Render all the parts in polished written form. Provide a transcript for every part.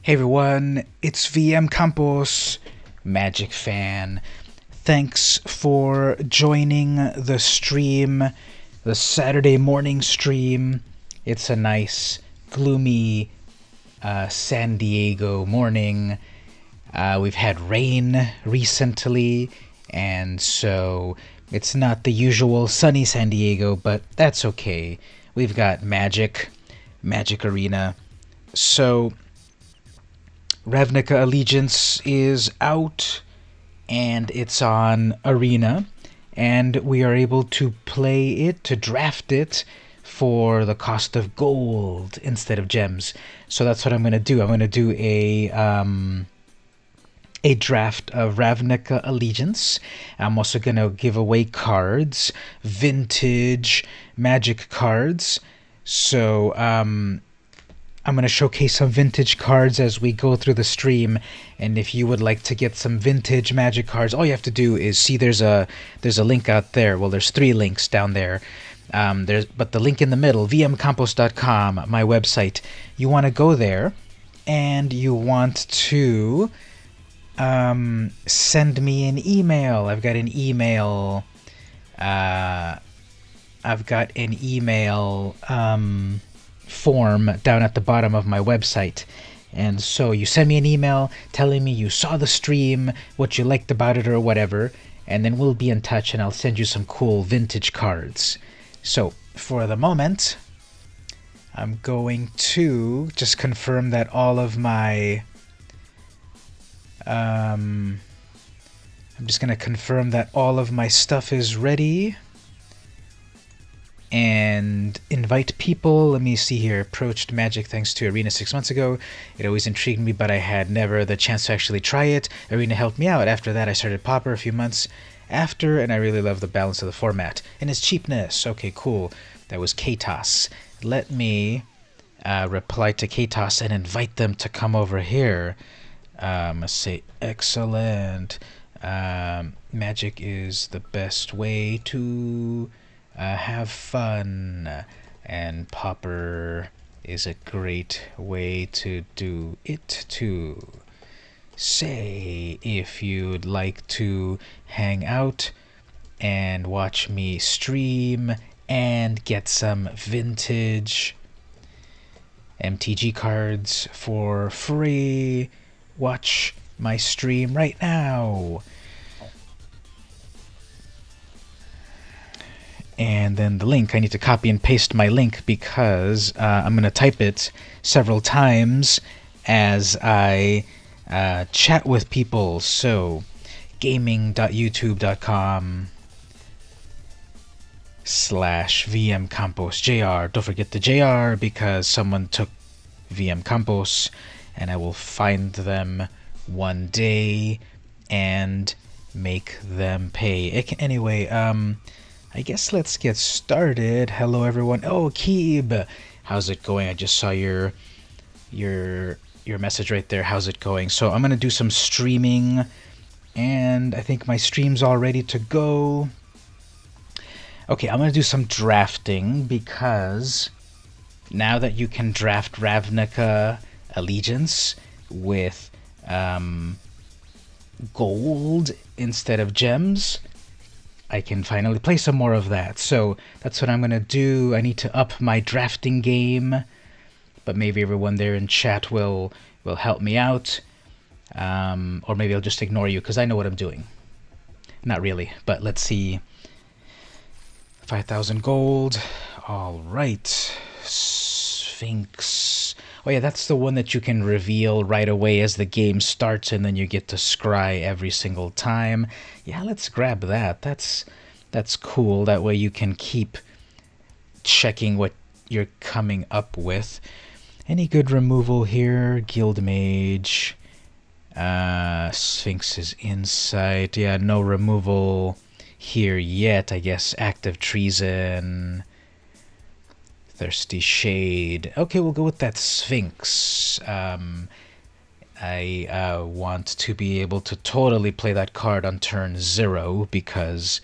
Hey everyone, it's VM Campos, Magic fan. Thanks for joining the stream, the Saturday morning stream. It's a nice, gloomy San Diego morning. We've had rain recently, and so it's not the usual sunny San Diego, but that's okay. We've got Magic Arena. So Ravnica Allegiance is out, and it's on Arena, and we are able to play it, to draft it, for the cost of gold instead of gems. So that's what I'm going to do. I'm going to do a draft of Ravnica Allegiance. I'm also going to give away cards, vintage Magic cards. So, I'm going to showcase some vintage cards as we go through the stream, and if you would like to get some vintage Magic cards, all you have to do is see there's a link out there. Well, there's 3 links down there. But the link in the middle, vmcampos.com, my website, you want to go there, and you want to send me an email. I've got an email form down at the bottom of my website, and so you send me an email telling me you saw the stream, what you liked about it or whatever, and then we'll be in touch and I'll send you some cool vintage cards. So for the moment, I'm going to just confirm that all of my I'm just going to confirm that all of my stuff is ready and invite people. Let me see here. Approached Magic thanks to Arena 6 months ago. It always intrigued me, but I had never the chance to actually try it. Arena helped me out. After that, I started Pauper a few months after, and I really love the balance of the format and its cheapness. Okay, cool. That was Katos. Let me reply to Katos and invite them to come over here. Let's say, excellent. Magic is the best way to have fun, and Pauper is a great way to do it too. Say if you'd like to hang out and watch me stream and get some vintage MTG cards for free, watch my stream right now. And then the link, I need to copy and paste my link because I'm going to type it several times as I chat with people. So, gaming.youtube.com/vmcamposjr. Don't forget the JR because someone took VM Campos, and I will find them one day and make them pay. Anyway, I guess let's get started. Hello, everyone. Oh, Keeb, how's it going? I just saw your message right there. How's it going? So I'm gonna do some streaming, and I think my stream's all ready to go. Okay, I'm gonna do some drafting because now that you can draft Ravnica Allegiance with gold instead of gems, I can finally play some more of that. So that's what I'm going to do. I need to up my drafting game, but maybe everyone there in chat will help me out. Or maybe I'll just ignore you because I know what I'm doing. Not really, but let's see. 5,000 gold. All right. Sphinx. Oh yeah, that's the one that you can reveal right away as the game starts, and then you get to scry every single time. Yeah, let's grab that. That's cool. That way you can keep checking what you're coming up with. Any good removal here? Guild Mage. Sphinx's Insight. Yeah, no removal here yet. I guess Active Treason. Thirsty Shade. Okay, we'll go with that Sphinx. I want to be able to totally play that card on turn 0 because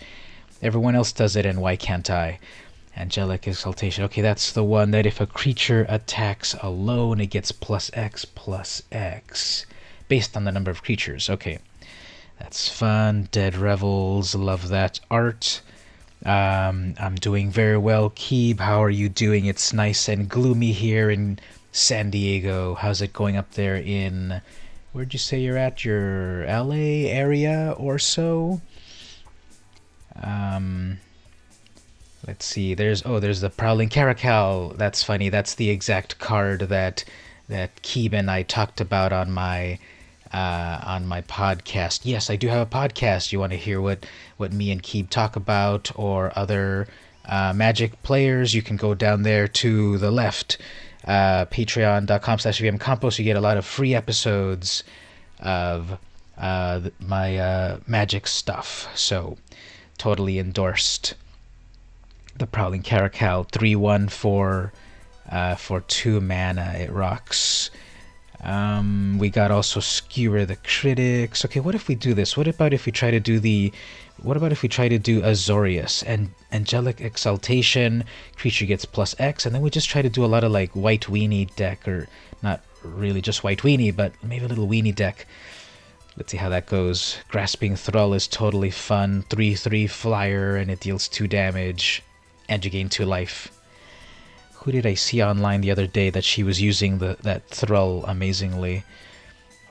everyone else does it, and why can't I? Angelic Exaltation. Okay, that's the one that if a creature attacks alone, it gets +X/+X based on the number of creatures. Okay, that's fun. Dead Revels. Love that art. I'm doing very well. Keeb, how are you doing? It's nice and gloomy here in San Diego. How's it going up there in... Where'd you say you're at? Your LA area or so? Let's see. There's the Prowling Caracal. That's funny. That's the exact card that Keeb and I talked about on my podcast. Yes, I do have a podcast. You want to hear what me and Keeb talk about, or other Magic players? You can go down there to the left, patreon.com/vmcampos. You get a lot of free episodes of my Magic stuff. So totally endorsed. The Prowling Caracal, 3/1 for 2 mana. It rocks. We got also Skewer the Critics. Okay, what if we do this? What about if we try to do Azorius and Angelic Exaltation? Creature gets +X, and then we just try to do a lot of like White Weenie deck, or not really just White Weenie, but maybe a little Weenie deck. Let's see how that goes. Grasping Thrall is totally fun. 3/3 flyer, and it deals 2 damage, and you gain 2 life. Who did I see online the other day that she was using that Thrall amazingly?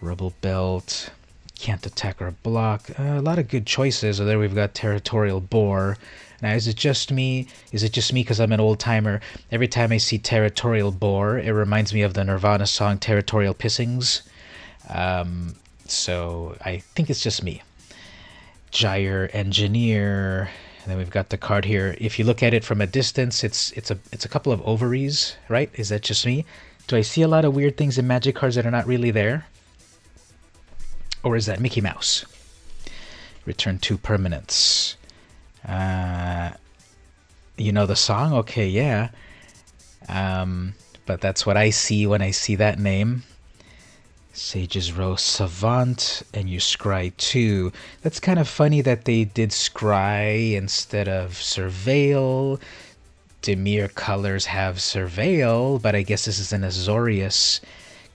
Rebel Belt. Can't attack or block. A lot of good choices. So there we've got Territorial Boar. Now, is it just me? Is it just me because I'm an old-timer? Every time I see Territorial Boar, it reminds me of the Nirvana song Territorial Pissings. So I think it's just me. Gyre Engineer. And then we've got the card here. If you look at it from a distance, it's a couple of ovaries, right? Is that just me? Do I see a lot of weird things in Magic cards that are not really there? Or is that Mickey Mouse? Return 2 permanents. You know the song? Okay, yeah. But that's what I see when I see that name. Sage's Row Savant, and you scry 2. That's kind of funny that they did scry instead of surveil. Dimir colors have surveil, but I guess this is an Azorius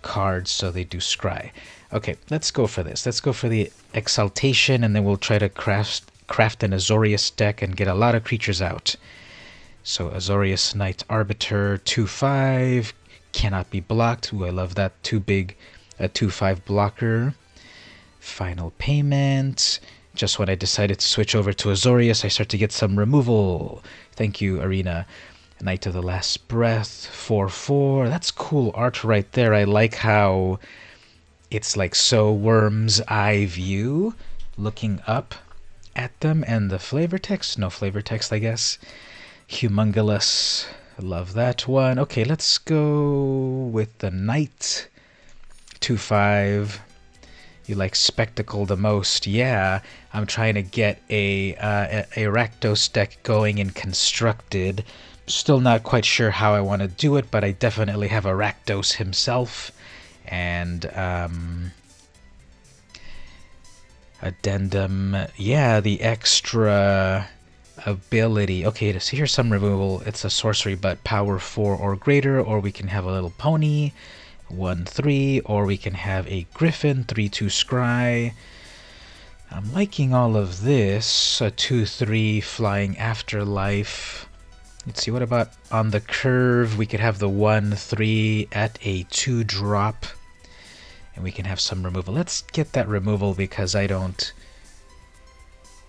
card, so they do scry. Okay, let's go for this. Let's go for the Exaltation, and then we'll try to craft an Azorius deck and get a lot of creatures out. So Azorius Knight Arbiter, 2/5, cannot be blocked. Ooh, I love that. Too big. A 2/5 blocker. Final Payment. Just when I decided to switch over to Azorius, I start to get some removal. Thank you, Arena. Knight of the Last Breath, 4/4. That's cool art right there. I like how it's like so worm's eye view, looking up at them, and the flavor text. No flavor text, I guess. Humongous. Love that one. Okay, let's go with the Knight. 2/5. You like Spectacle the most. Yeah, I'm trying to get a Rakdos deck going in Constructed. Still not quite sure how I want to do it, but I definitely have a Rakdos himself. And Addendum. Yeah, the extra ability. Okay, so here's some removal. It's a sorcery, but power 4 or greater, or we can have a little pony. 1/3, or we can have a Griffin, 3/2 scry. I'm liking all of this. A 2/3 flying afterlife. Let's see, what about on the curve? We could have the 1/3 at a 2-drop, and we can have some removal. Let's get that removal because I don't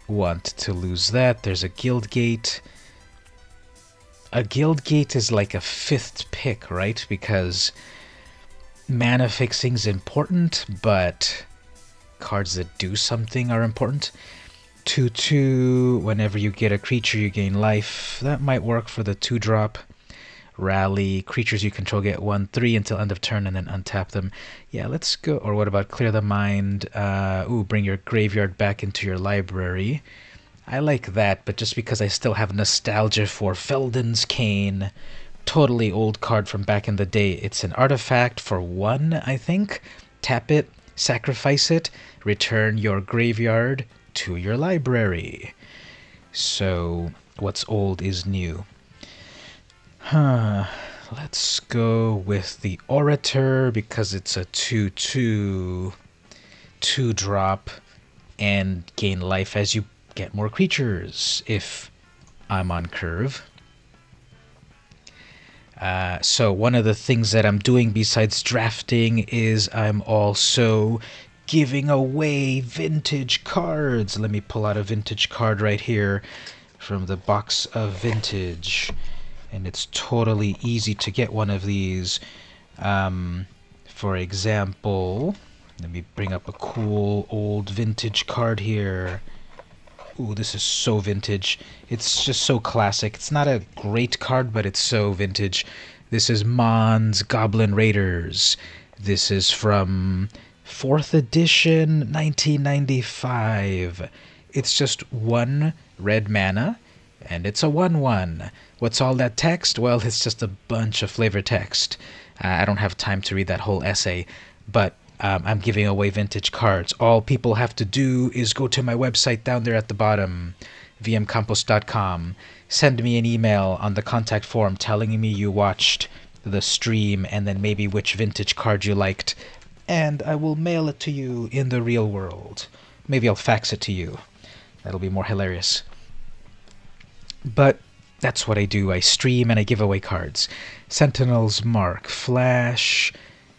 want to lose that. There's a Guild Gate. A Guild Gate is like a 5th pick, right? Because mana fixing's important, but cards that do something are important. 2/2, whenever you get a creature you gain life. That might work for the 2-drop. Rally, creatures you control get 1/3 until end of turn and then untap them. Yeah, let's go. Or what about Clear the Mind? Bring your graveyard back into your library. I like that, but just because I still have nostalgia for Felden's Cane, totally old card from back in the day. It's an artifact for 1, I think. Tap it, sacrifice it, return your graveyard to your library. So, what's old is new. Let's go with the Orator because it's a 2/2, 2-drop, and gain life as you get more creatures if I'm on curve. So one of the things that I'm doing besides drafting is I'm also giving away vintage cards. Let me pull out a vintage card right here from the box of vintage. And it's totally easy to get one of these. For example, let me bring up a cool old vintage card here. Ooh, this is so vintage. It's just so classic. It's not a great card, but it's so vintage. This is Mon's Goblin Raiders. This is from 4th edition, 1995. It's just 1 red mana, and it's a 1/1. What's all that text? Well, it's just a bunch of flavor text. I don't have time to read that whole essay, but I'm giving away vintage cards. All people have to do is go to my website down there at the bottom, vmcampos.com. Send me an email on the contact form telling me you watched the stream and then maybe which vintage card you liked, and I will mail it to you in the real world. Maybe I'll fax it to you. That'll be more hilarious. But that's what I do. I stream and I give away cards. Sentinel's Mark, Flash.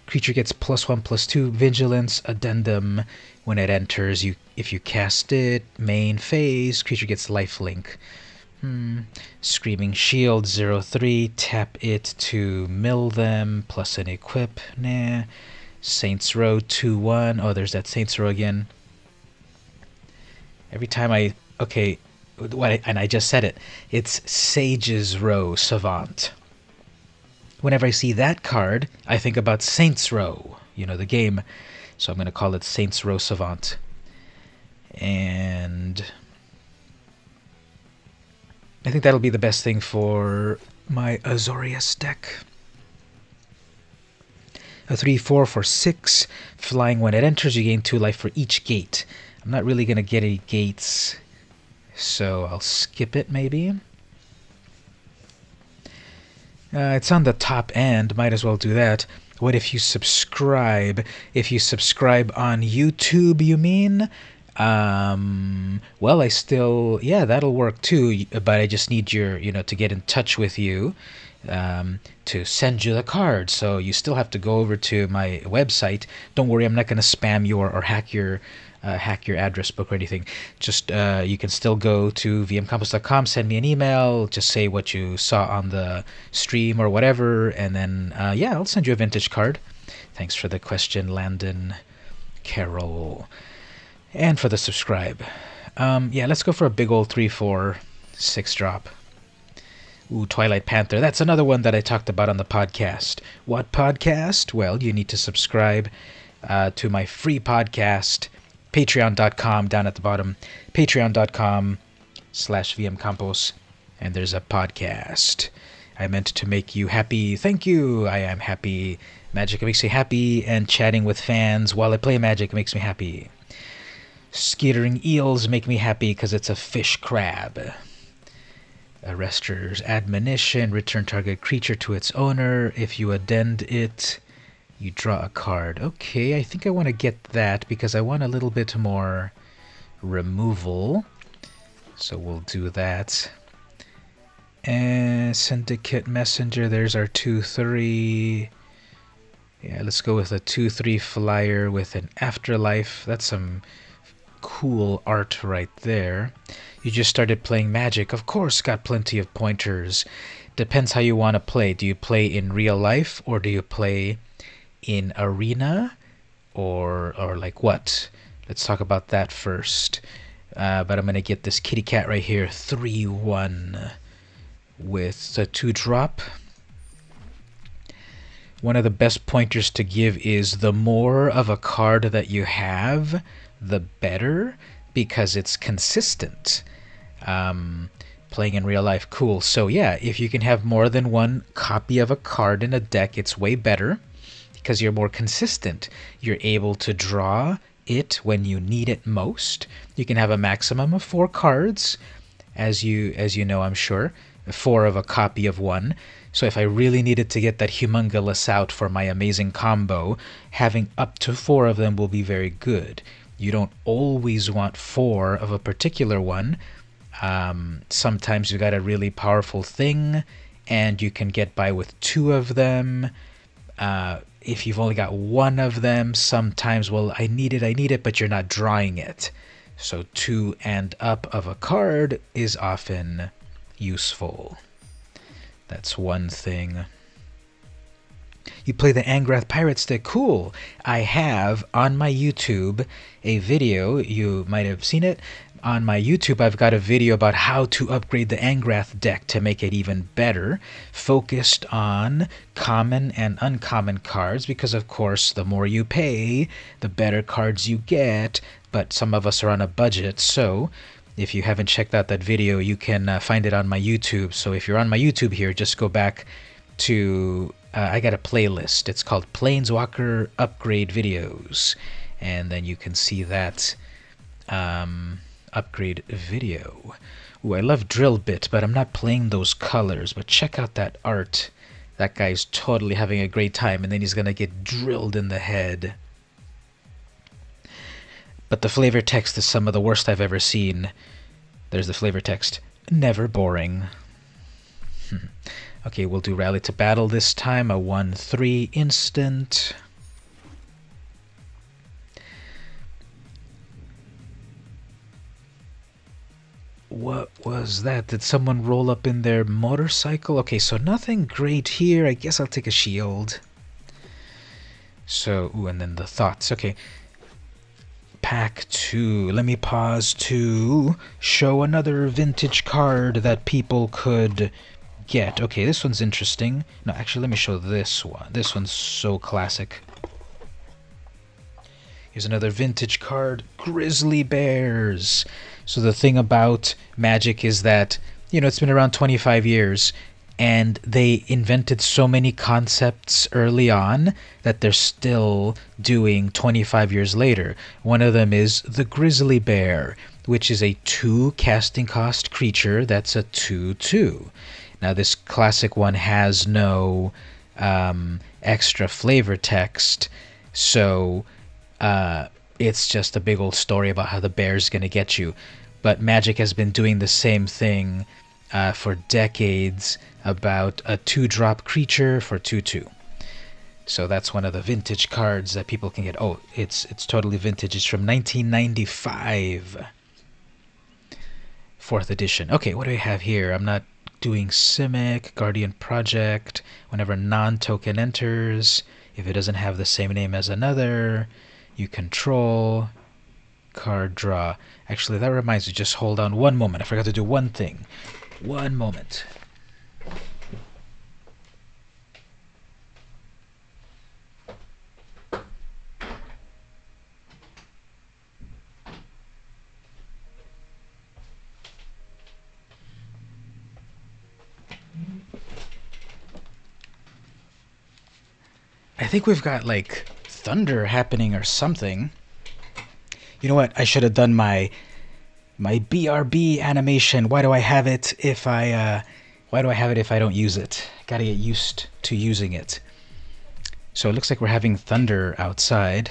Creature gets +1/+2 Vigilance Addendum when it enters. If you cast it, main phase, creature gets lifelink. Screaming Shield 0/3. Tap it to mill them plus an equip. Nah. Saints Row 2/1. Oh, there's that Saints Row again. Every time and I just said it. It's Sage's Row Savant. Whenever I see that card, I think about Saints Row, the game. So I'm going to call it Saints Row Savant. And I think that'll be the best thing for my Azorius deck. A 3/4 for 6. Flying when it enters, you gain 2 life for each gate. I'm not really going to get any gates, so I'll skip it maybe. It's on the top end, might as well do that. What if you subscribe? If you subscribe on YouTube, you mean? Well, that'll work too, but I just need to get in touch with you, to send you the card. So you still have to go over to my website. Don't worry, I'm not going to spam or hack your address book or anything. Just you can still go to vmcampos.com, send me an email, just say what you saw on the stream or whatever, and then I'll send you a vintage card. Thanks for the question, Landon Carroll, and for the subscribe. Let's go for a big old 3/4 6-drop. Ooh, Twilight Panther. That's another one that I talked about on the podcast. What podcast? Well, you need to subscribe to my free podcast, patreon.com, down at the bottom, patreon.com/vmcampos, and there's a podcast. I meant to make you happy. Thank you. I am happy. Magic makes me happy, and chatting with fans while I play Magic makes me happy. Skittering eels make me happy because it's a fish crab. Arrester's Admonition. Return target creature to its owner. If you addend it, you draw a card. Okay, I think I want to get that because I want a little bit more removal. So we'll do that. And Syndicate Messenger, there's our 2/3. Yeah, let's go with a 2/3 flyer with an Afterlife. That's some cool art right there. You just started playing Magic. Of course, got plenty of pointers. Depends how you want to play. Do you play in real life or do you play in Arena, or like what? Let's talk about that first. But I'm going to get this kitty cat right here, 3-1 with a 2-drop. One of the best pointers to give is the more of a card that you have, the better, because it's consistent. Playing in real life, cool. So yeah, if you can have more than one copy of a card in a deck, it's way better because you're more consistent. You're able to draw it when you need it most. You can have a maximum of 4 cards, as you know, I'm sure, 4 of a copy of one. So if I really needed to get that humongous out for my amazing combo, having up to 4 of them will be very good. You don't always want 4 of a particular one. Sometimes you got a really powerful thing, and you can get by with 2 of them. If you've only got 1 of them, sometimes, well, I need it, but you're not drawing it. So 2 and up of a card is often useful. That's one thing. You play the Angrath Pirate Stick. Cool. I have on my YouTube a video. You might have seen it. On my YouTube, I've got a video about how to upgrade the Angrath deck to make it even better, focused on common and uncommon cards, because of course the more you pay, the better cards you get, but some of us are on a budget, so if you haven't checked out that video, you can find it on my YouTube. So if you're on my YouTube here, just go back to, I got a playlist. It's called Planeswalker Upgrade Videos, and then you can see that upgrade video. Ooh, I love Drill Bit, but I'm not playing those colors. But check out that art. That guy's totally having a great time, and then he's gonna get drilled in the head. But the flavor text is some of the worst I've ever seen. There's the flavor text. Never boring. Okay, we'll do Rally to Battle this time. A 1/3 instant. What was that? Did someone roll up in their motorcycle? Okay, so nothing great here. I guess I'll take a shield. So, ooh, and then the thoughts. Okay. Pack 2. Let me pause to show another vintage card that people could get. Okay, this one's interesting. No, actually, let me show this one. This one's so classic. Here's another vintage card, Grizzly Bears. So the thing about Magic is that, you know, it's been around 25 years, and they invented so many concepts early on that they're still doing 25 years later. One of them is the Grizzly Bear, which is a 2 casting cost creature that's a 2/2. Now this classic one has no extra flavor text, so it's just a big old story about how the bear's going to get you. But Magic has been doing the same thing for decades about a 2-drop creature for 2/2. So that's one of the vintage cards that people can get. Oh, it's totally vintage. It's from 1995. 4th edition. Okay, what do we have here? I'm not doing Simic, Guardian Project. Whenever non-token enters, if it doesn't have the same name as another, you control, card draw. Actually, that reminds me, just hold on one moment. I forgot to do one thing. One moment. I think we've got like thunder happening or something. You know what? I should have done my BRB animation. Why do I have it if I don't use it? Gotta get used to using it. So it looks like we're having thunder outside.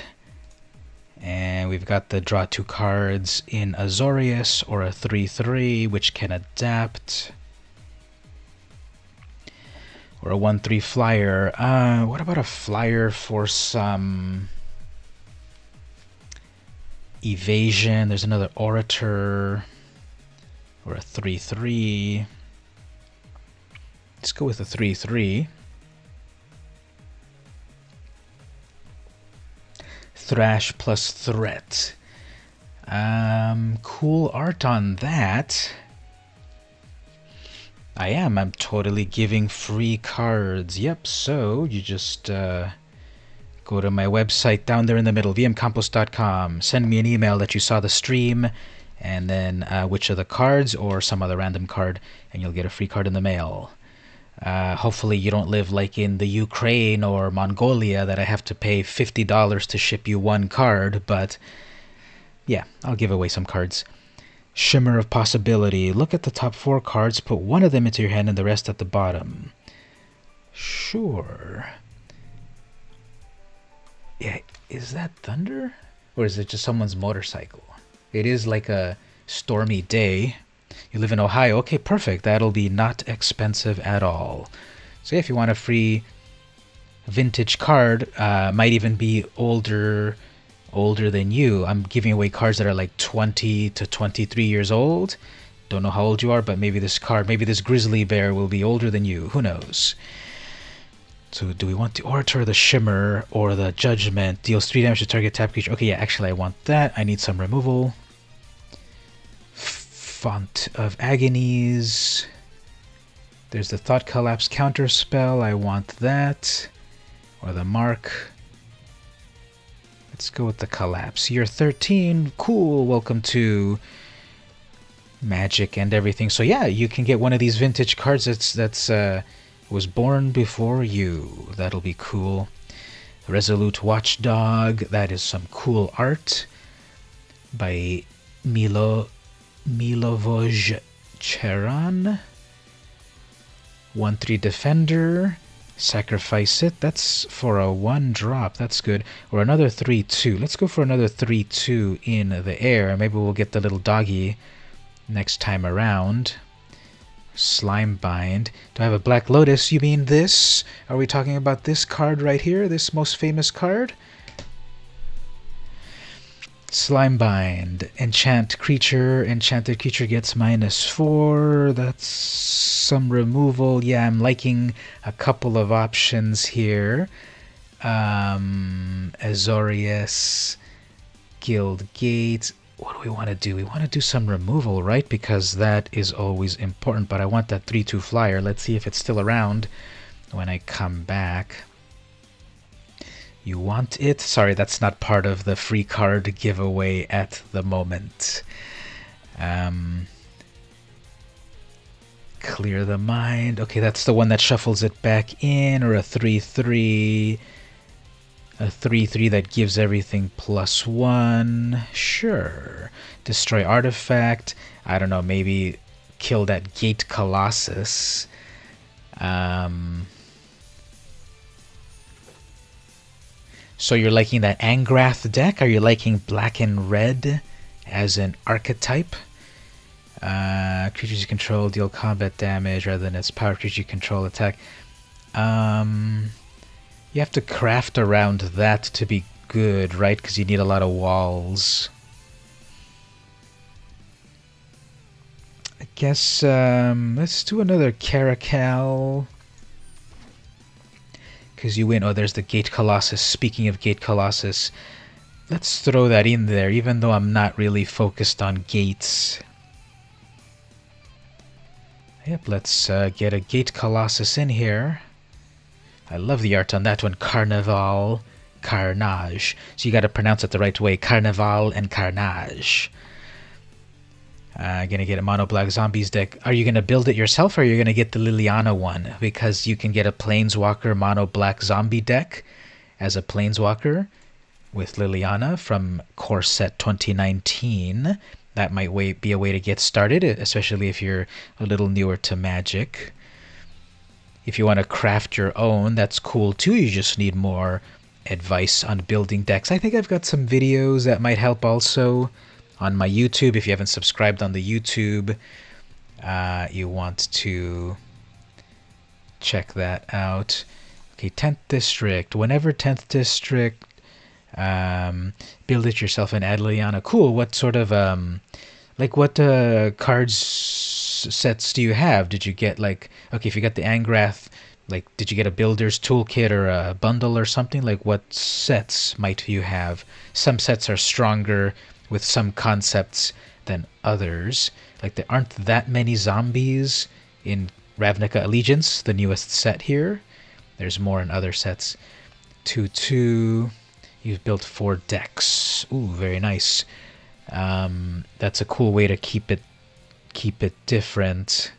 And we've got the draw 2 cards in Azorius, or a 3/3, which can adapt. Or a 1/3 flyer. What about a flyer for some evasion? There's another Orator. Or a 3/3. Let's go with a 3/3. Thrash plus threat. Cool art on that. I'm totally giving free cards. Yep, so you just go to my website down there in the middle, vmcompost.com. Send me an email that you saw the stream, and then which of the cards or some other random card, and you'll get a free card in the mail. Hopefully you don't live like in the Ukraine or Mongolia that I have to pay $50 to ship you one card, but yeah, I'll give away some cards. Shimmer of Possibility. Look at the top 4 cards, put one of them into your hand and the rest at the bottom. Sure. Yeah, is that thunder? Or is it just someone's motorcycle? It is like a stormy day. You live in Ohio. Okay, perfect. That'll be not expensive at all. So yeah, if you want a free vintage card, might even be older than you. I'm giving away cards that are like 20 to 23 years old. Don't know how old you are, but maybe this grizzly bear will be older than you. Who knows? So do we want the Orator, the Shimmer, or the Judgment? Deals 3 damage to target tap creature. Okay, yeah, actually I want that. I need some removal. Font of Agonies. There's the Thought Collapse counter spell. I want that. Or the Mark. Let's go with the Collapse. Year 13. Cool. Welcome to Magic and everything. So yeah, you can get one of these vintage cards that's was born before you. That'll be cool. Resolute Watchdog. That is some cool art by Milivoj Cheran. 1/3 Defender. Sacrifice it. That's for a 1-drop. That's good. Or another 3/2. Let's go for another 3/2 in the air. Maybe we'll get the little doggy next time around. Slimebind. Do I have a Black Lotus? You mean this? Are we talking about this card right here? This most famous card? Slimebind. Enchant creature. Enchanted creature gets -4. That's some removal. Yeah, I'm liking a couple of options here. Azorius. Guild Gate. What do we want to do? We want to do some removal, right? Because that is always important. But I want that 3/2 flyer. Let's see if it's still around when I come back. You want it? Sorry, that's not part of the free card giveaway at the moment. Clear the Mind. Okay, that's the one that shuffles it back in, or a 3/3. A 3/3 that gives everything +1. Sure. Destroy artifact. I don't know, maybe kill that Gate Colossus. So you're liking that Angrath deck? Are you liking black and red as an archetype? Creatures you control deal combat damage rather than its power creature you control attack. You have to craft around that to be good, right? Because you need a lot of walls. I guess let's do another Caracal. Because you win. Oh, there's the Gate Colossus. Speaking of Gate Colossus, let's throw that in there, even though I'm not really focused on gates. Yep, let's get a Gate Colossus in here. I love the art on that one. Carnival, Carnage. So you got to pronounce it the right way. Carnival and Carnage. Gonna get a mono black zombies deck. Are you gonna build it yourself, or are you gonna get the Liliana one? Because you can get a planeswalker mono black zombie deck as a planeswalker with Liliana from Core Set 2019. That might be a way to get started, especially if you're a little newer to Magic. If you want to craft your own, that's cool too. You just need more advice on building decks. I think I've got some videos that might help also on my YouTube. If you haven't subscribed on the YouTube, you want to check that out. Okay, 10th District. Whenever 10th District, build it yourself and add Liliana. Cool. What sort of, what cards sets do you have? Did you get, like, okay, if you got the Angrath Like, did you get a builder's toolkit or a bundle or something? Like, what sets might you have? Some sets are stronger with some concepts than others. Like, there aren't that many zombies in Ravnica Allegiance, the newest set here. There's more in other sets. 2/2. You've built 4 decks. Ooh, very nice. That's a cool way to keep it different.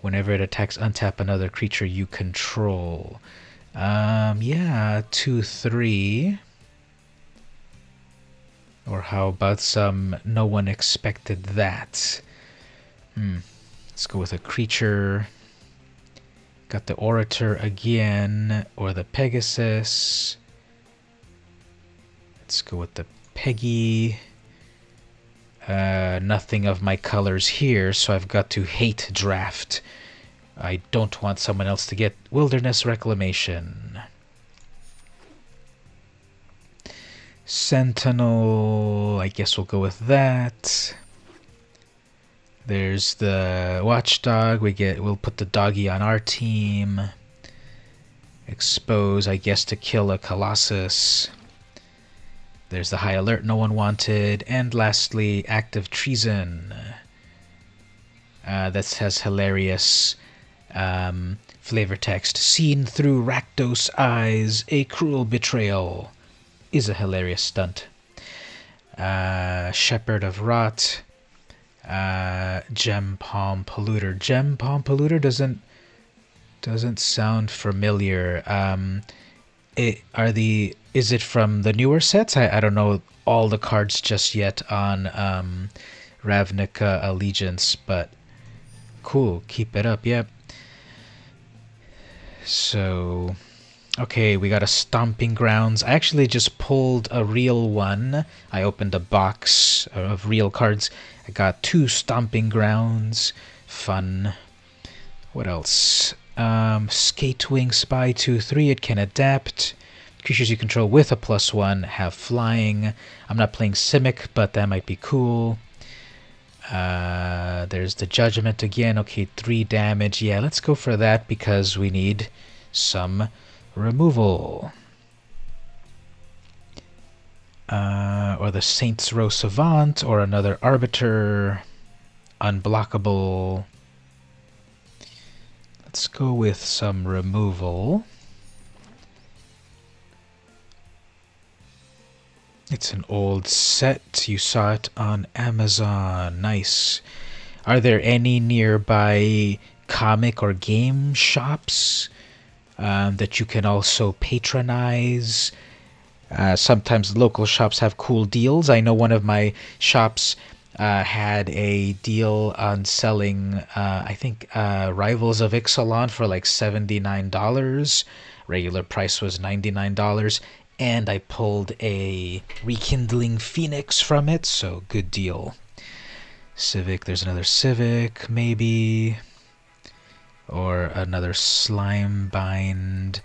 Whenever it attacks, untap another creature you control. Yeah, 2/3. Or how about some no one expected that? Let's go with a creature. Got the Orator again, or the Pegasus. Let's go with the Peggy. Nothing of my colors here, so I've got to hate draft. I don't want someone else to get Wilderness Reclamation. Sentinel, I guess we'll go with that. There's the Watchdog. We'll put the doggy on our team. Expose, I guess, to kill a Colossus. There's the High Alert no one wanted. And lastly, Act of Treason. That has hilarious flavor text. Seen through Rakdos' eyes, a cruel betrayal is a hilarious stunt. Shepherd of Rot. Gem Palm Polluter. Gem Palm Polluter doesn't sound familiar. Is it from the newer sets? I don't know all the cards just yet on Ravnica Allegiance, but cool. Keep it up. Yep. So, okay, we got a Stomping Grounds. I actually just pulled a real one. I opened a box of real cards. I got 2 Stomping Grounds. Fun. What else? Skatewing Spy 2/3. It can adapt. Creatures you control with a +1 have flying. I'm not playing Simic, but that might be cool. There's the Judgment again. Okay, 3 damage. Yeah, let's go for that because we need some removal. Or the Saints Row Savant, or another Arbiter. Unblockable. Let's go with some removal. It's an old set. You saw it on Amazon. Nice. Are there any nearby comic or game shops that you can also patronize? Sometimes local shops have cool deals. I know one of my shops had a deal on selling, I think, Rivals of Ixalan for like $79. Regular price was $99. And I pulled a Rekindling Phoenix from it, so good deal. Civic, there's another Civic, maybe. Or another Slime Bind.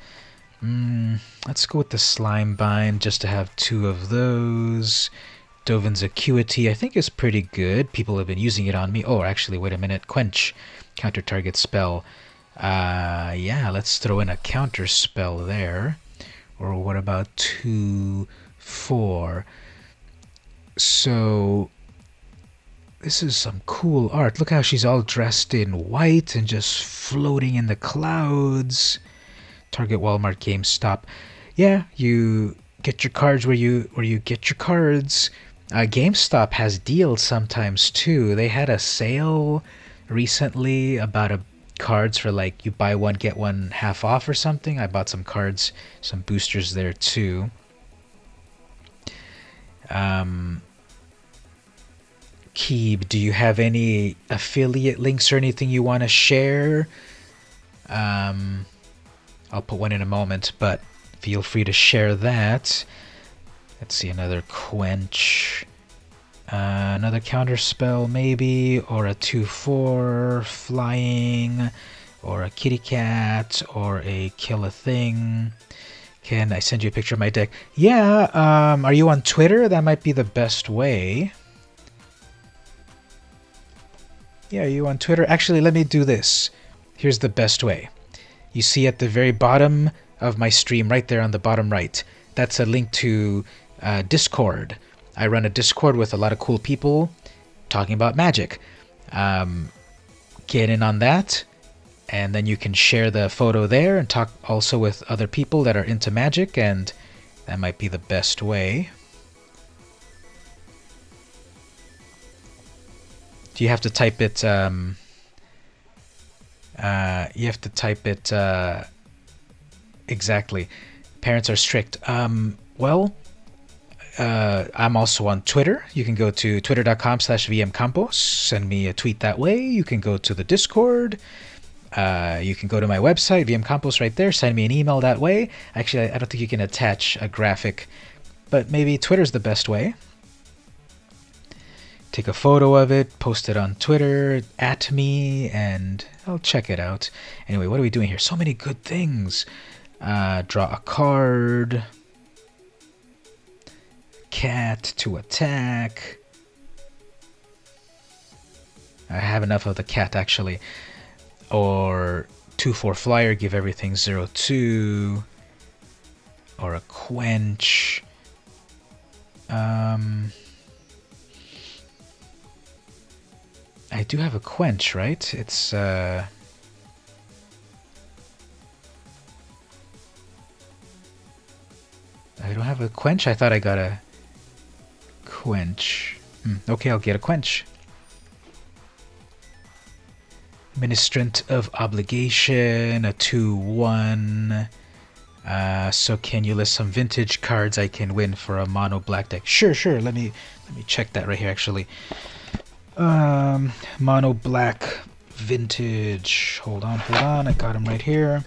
Let's go with the Slime Bind just to have 2 of those. Dovin's Acuity, I think, is pretty good. People have been using it on me. Oh, actually, wait a minute. Quench. Counter target spell. Yeah, let's throw in a counter spell there. Or what about 2/4? So this is some cool art. Look how she's all dressed in white and just floating in the clouds. Target, Walmart, GameStop. Yeah, you get your cards where you get your cards. GameStop has deals sometimes too. They had a sale recently about cards for like you buy one get one half off or something. I bought some cards, some boosters there too. Keeb, do you have any affiliate links or anything you want to share? I'll put one in a moment, but feel free to share that. Let's see, another Quench. Another counter spell maybe, or a 2/4 flying, or a kitty cat, or a kill a thing. Can I send you a picture of my deck? Yeah, are you on Twitter? That might be the best way. Yeah, are you on Twitter? Actually, let me do this. Here's the best way. you see at the very bottom of my stream, right there on the bottom right, that's a link to Discord. I run a Discord with a lot of cool people talking about magic. Get in on that, and then you can share the photo there and talk also with other people that are into magic, and that might be the best way. Do you have to type it? You have to type it exactly. Parents are strict. Well, I'm also on Twitter. You can go to twitter.com/vmcampos. Send me a tweet that way. You can go to the Discord. You can go to my website, vmcampos, right there. Send me an email that way. Actually, I don't think you can attach a graphic, but maybe Twitter's the best way. Take a photo of it, post it on Twitter, at me, and I'll check it out. Anyway, what are we doing here? So many good things. Draw a card. Cat to attack. I have enough of the cat, actually. Or 2/4 flyer, give everything 0/2. Or a quench. I do have a quench, right? It's I don't have a quench. I thought I got a quench. Okay, I'll get a quench. Ministrant of Obligation, a 2/1. So can you list some vintage cards I can win for a mono black deck? Sure. Let me check that right here, actually. Mono black vintage. Hold on. I got them right here.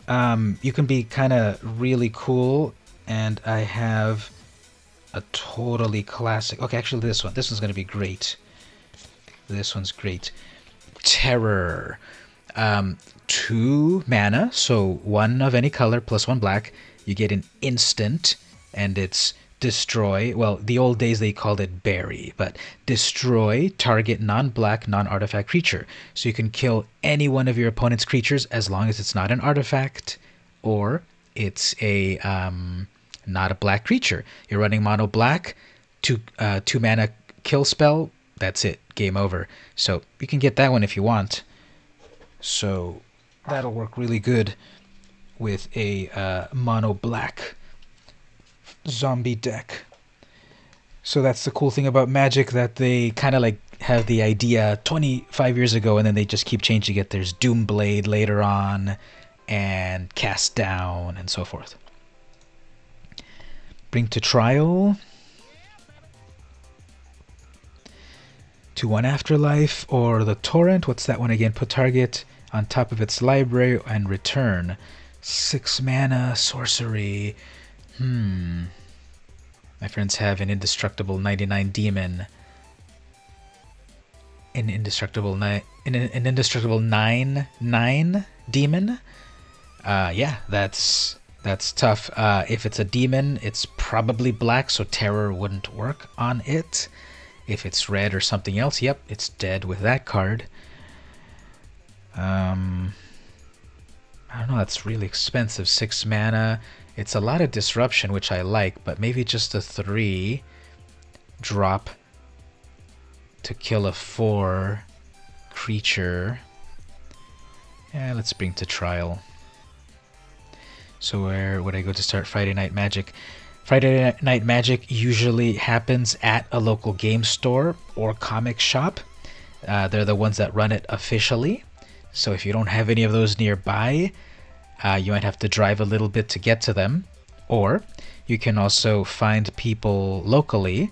You can be kind of really cool, and I have a totally classic. Okay, actually this one's gonna be great. This one's great. Terror. 2 mana, so 1 of any color plus 1 black. You get an instant, and it's destroy. Well, the old days they called it bury, but destroy target non-black, non-artifact creature. So you can kill any one of your opponent's creatures as long as it's not an artifact or it's a not a black creature. You're running mono black, 2 mana kill spell. That's it. Game over. So you can get that one if you want. So that'll work really good with a mono black zombie deck. So that's the cool thing about Magic, that they kind of like have the idea 25 years ago and then they just keep changing it. There's Doomblade later on and Cast Down and so forth. Bring to Trial. 2/1 Afterlife, or the Torrent. What's that one again? Put target on top of its library and return. 6 mana sorcery. My friends have an indestructible 99 demon. An indestructible 9/9 demon. Yeah, that's tough. If it's a demon, it's probably black, so terror wouldn't work on it. If it's red or something else, yep, it's dead with that card. I don't know, that's really expensive. 6 mana. It's a lot of disruption, which I like, but maybe just a 3 drop to kill a 4 creature. Yeah, let's bring to Trial. So where would I go to start Friday Night Magic? Friday Night Magic usually happens at a local game store or comic shop. They're the ones that run it officially. So if you don't have any of those nearby, you might have to drive a little bit to get to them. Or you can also find people locally.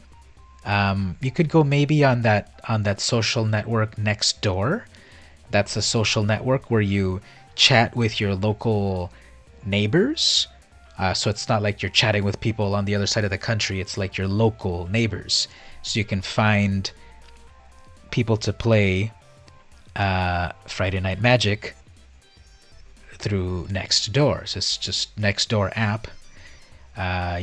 You could go maybe on that social network Next Door. That's a social network where you chat with your local neighbors. So it's not like you're chatting with people on the other side of the country. It's like your local neighbors. So you can find people to play Friday Night Magic through Next Door. So it's just Next Door app. That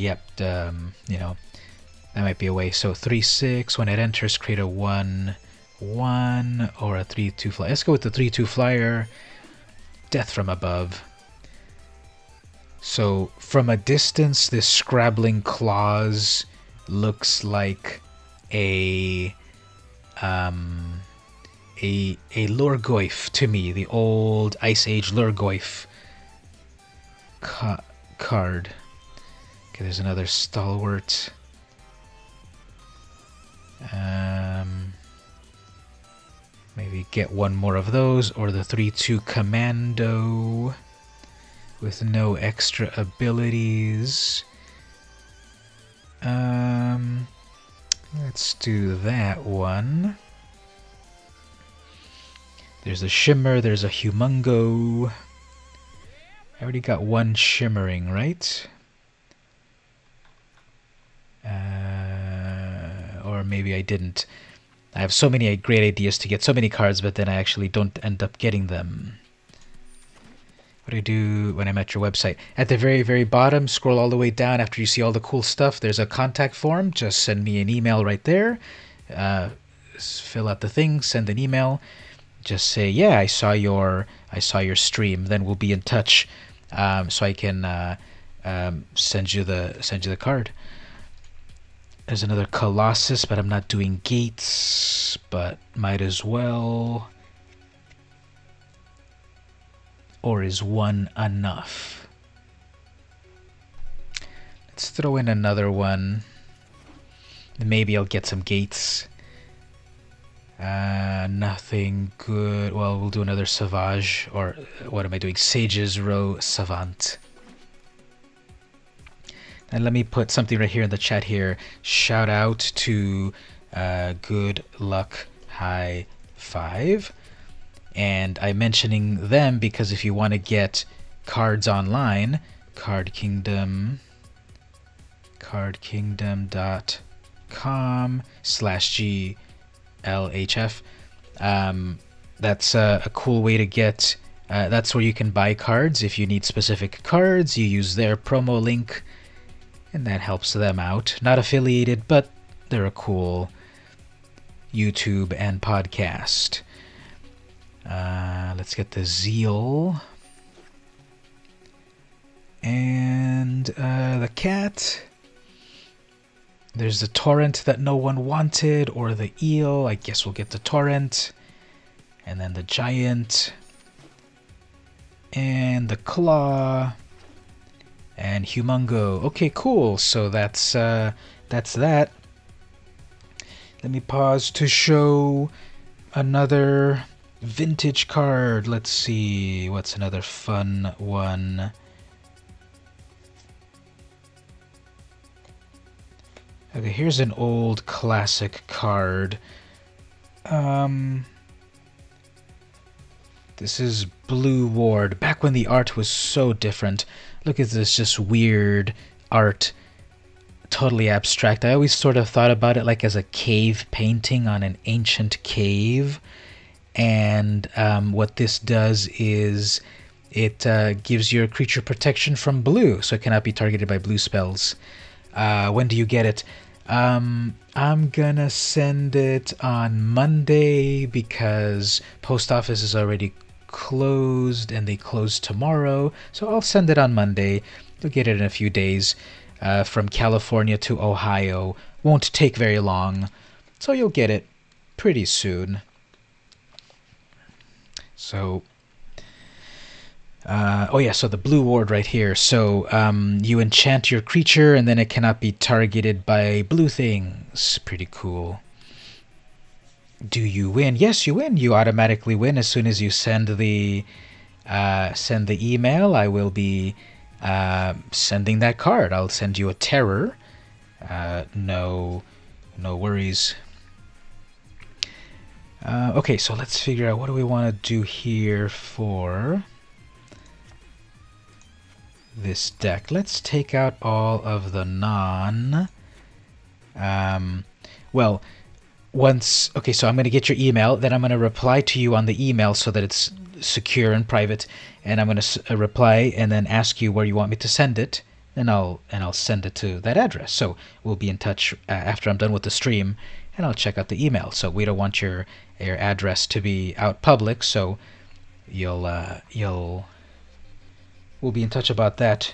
might be a way. So 3/6, when it enters, create a 1/1 or a 3/2 flyer. Let's go with the 3/2 flyer. Death from above. So from a distance, this scrabbling claws looks like a Lurgoyf to me, the old Ice Age Lurgoyf card. Okay, there's another Stalwart. Maybe get one more of those, or the 3/2 Commando with no extra abilities. Let's do that one. There's a Shimmer, there's a Humongo. I already got one Shimmering, right? Or maybe I didn't. I have so many great ideas to get so many cards, but then I actually don't end up getting them. What do I do when I'm at your website? At the very, very bottom, scroll all the way down after you see all the cool stuff. There's a contact form. Just send me an email right there. Fill out the thing, send an email. Just say, yeah, I saw your stream. Then we'll be in touch, so I can send you the card. There's another Colossus, but I'm not doing gates, but might as well. Or is one enough? Let's throw in another one. Maybe I'll get some gates. Nothing good. Well, we'll do another Savage, or what am I doing? Sage's Row Savant. And let me put something right here in the chat here. Shout out to Good Luck High Five. And I'm mentioning them because if you want to get cards online, cardkingdom.com/GLHF. That's a cool way to get. That's where you can buy cards. If you need specific cards, you use their promo link. And that helps them out. Not affiliated, but they're a cool YouTube and podcast. Let's get the Zeal. And the cat. There's the Torrent that no one wanted, or the Eel. I guess we'll get the Torrent. And then the Giant. And the Claw. And Humongo. Okay, cool. So that's that. Let me pause to show another vintage card. Let's see. What's another fun one? Okay, here's an old classic card. This is Blue Ward. Back when the art was so different. Look at this just weird art, totally abstract. I always sort of thought about it like as a cave painting on an ancient cave. And what this does is it gives your creature protection from blue, so it cannot be targeted by blue spells. When do you get it? I'm gonna send it on Monday because post office is already closed and they close tomorrow, so I'll send it on Monday. You'll get it in a few days. From California to Ohio, won't take very long, so you'll get it pretty soon. So so the Blue Ward right here. So you enchant your creature and then it cannot be targeted by blue things. Pretty cool. Do you win? Yes, you win. You automatically win as soon as you send the email. I will be sending that card. I'll send you a terror. No worries. Okay, so let's figure out what do we want to do here for this deck. Let's take out all of the so I'm going to get your email, then I'm going to reply to you on the email so that it's secure and private, and I'm going to reply and then ask you where you want me to send it, and I'll send it to that address. So we'll be in touch after I'm done with the stream, and I'll check out the email. So we don't want your address to be out public, so we'll be in touch about that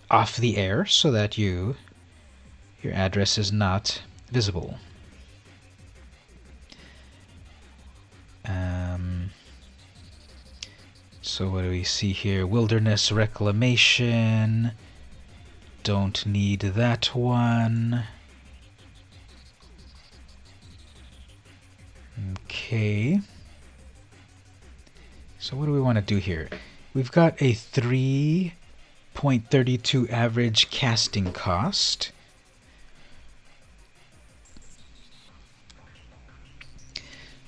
off the air so that your address is not visible. So what do we see here? Wilderness reclamation. Don't need that one. Okay. So what do we want to do here? We've got a 3.32 average casting cost.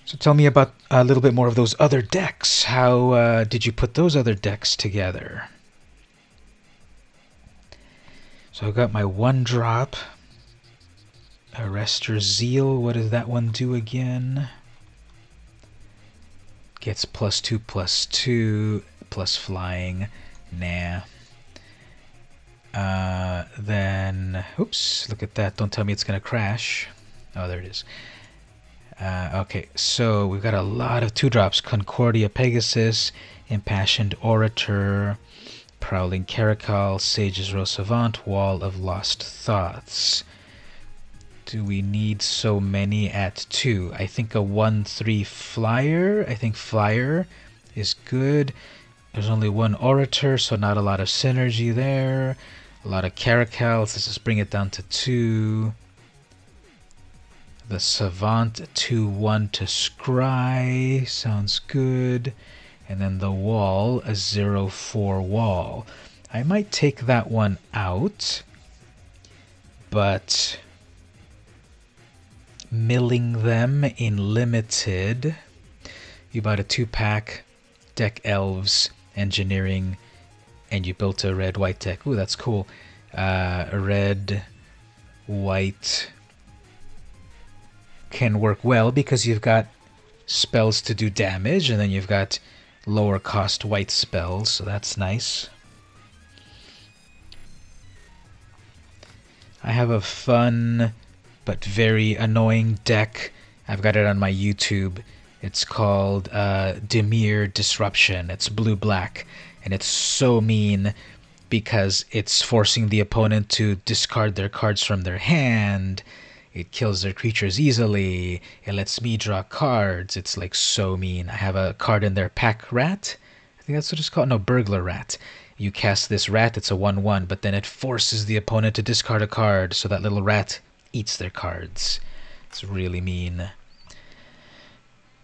So tell me about a little bit more of those other decks. How did you put those other decks together? So I've got my 1-drop. Arrestor Zeal. What does that one do again? Gets +2/+2 plus flying. Nah. Then, oops, look at that. Don't tell me it's going to crash. Oh, there it is. Okay, so we've got a lot of 2-drops. Concordia Pegasus, Impassioned Orator, Prowling Caracal, Sage's Row Savant, Wall of Lost Thoughts. Do we need so many at 2? I think a 1/3 flyer. I think flyer is good. There's only 1 orator, so not a lot of synergy there. A lot of caracals. Let's just bring it down to 2. The savant 2/1 to scry. Sounds good. And then the wall, a 0/4 wall. I might take that one out, but milling them in limited. You bought a 2-pack, deck elves, engineering, and you built a red-white deck. Ooh, that's cool. Red, white can work well because you've got spells to do damage, and then you've got lower cost white spells, so that's nice. I have a fun but very annoying deck. I've got it on my YouTube. It's called Dimir Disruption. It's blue-black, and it's so mean because it's forcing the opponent to discard their cards from their hand. It kills their creatures easily. It lets me draw cards. It's like so mean. I have a card in there, Pack Rat. I think that's what it's called. No, Burglar Rat. You cast this rat, it's a 1/1, but then it forces the opponent to discard a card, so that little rat eats their cards. It's really mean.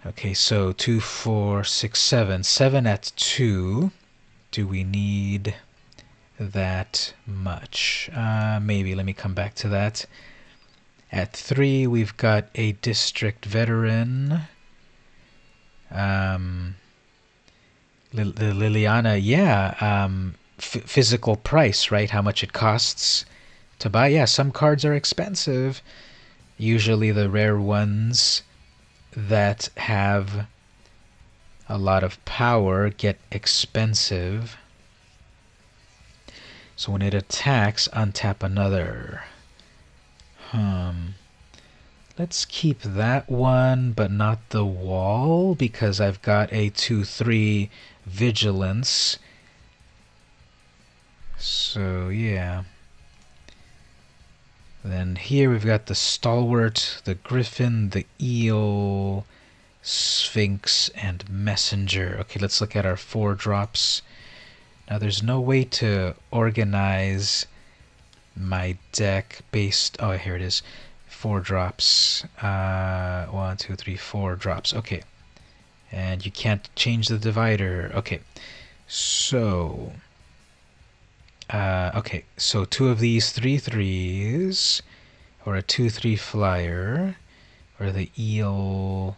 Okay, so 2, 4, 6, 7. 7 at 2. Do we need that much? Maybe. Let me come back to that. At 3, we've got a district veteran. Liliana, yeah. Physical price, right? How much it costs to buy. Yeah, some cards are expensive. Usually the rare ones that have a lot of power get expensive. So when it attacks, untap another. Let's keep that one, but not the wall, because I've got a 2/3 vigilance. So yeah. Then here we've got the stalwart, the griffin, the eel, sphinx, and messenger. Okay, let's look at our 4-drops. Now there's no way to organize my deck based... Oh, here it is. 4 drops. 1, 2, 3, 4 drops. Okay. And you can't change the divider. Okay. So... okay, so 2 of these 3/3s, or a 2/3 flyer, or the eel,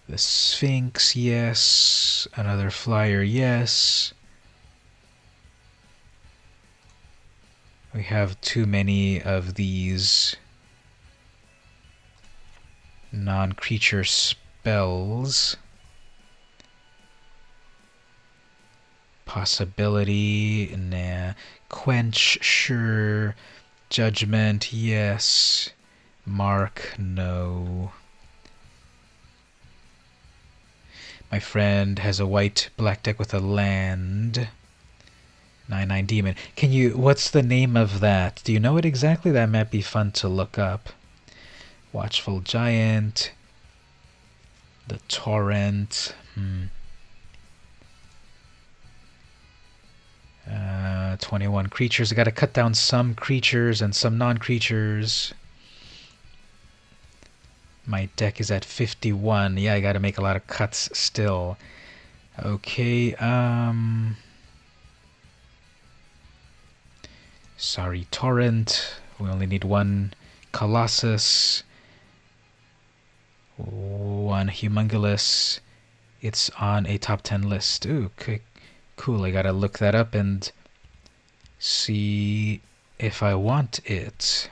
the sphinx, yes, another flyer, yes. We have too many of these non-creature spells. Possibility, nah. Quench, sure. Judgment, yes. Mark, no. My friend has a white-black deck with a land. 9/9 Demon. Can you... What's the name of that? Do you know it exactly? That might be fun to look up. Watchful Giant. The Torrent. 21 creatures. I gotta cut down some creatures and some non-creatures. My deck is at 51. Yeah, I gotta make a lot of cuts still. Okay, sorry, Torrent. We only need one Colossus. One Humongous. It's on a top 10 list. Ooh, okay. Cool, I gotta look that up and see if I want it.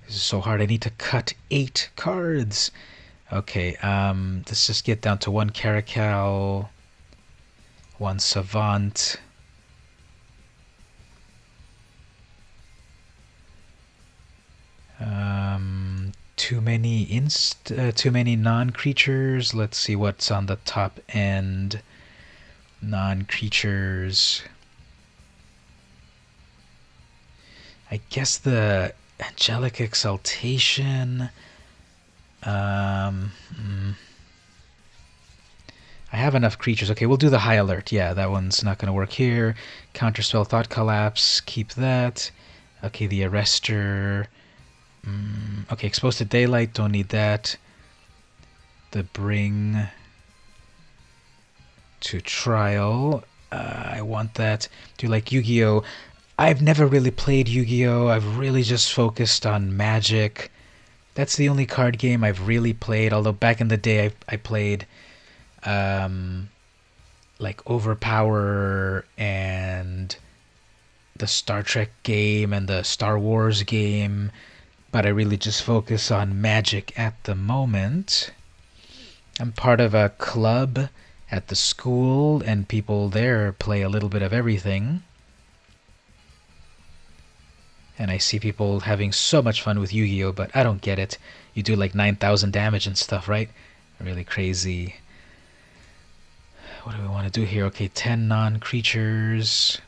This is so hard. I need to cut 8 cards. Okay, let's just get down to one Caracal, one Savant. Too many non-creatures. Let's see what's on the top end. Non-creatures. I guess the Angelic Exaltation. I have enough creatures. Okay, we'll do the High Alert. Yeah, that one's not going to work here. Counterspell, Thought Collapse. Keep that. Okay, the Arrestor. Okay, Exposed to Daylight. Don't need that. The Bring to Trial. I want that. Do you like Yu-Gi-Oh? I've never really played Yu-Gi-Oh! I've really just focused on Magic. That's the only card game I've really played, although back in the day I played like Overpower and the Star Trek game and the Star Wars game, but I really just focus on Magic at the moment. I'm part of a club at the school, and people there play a little bit of everything. And I see people having so much fun with Yu-Gi-Oh, but I don't get it. You do like 9,000 damage and stuff, right? Really crazy. What do we want to do here? Okay, 10 non-creatures.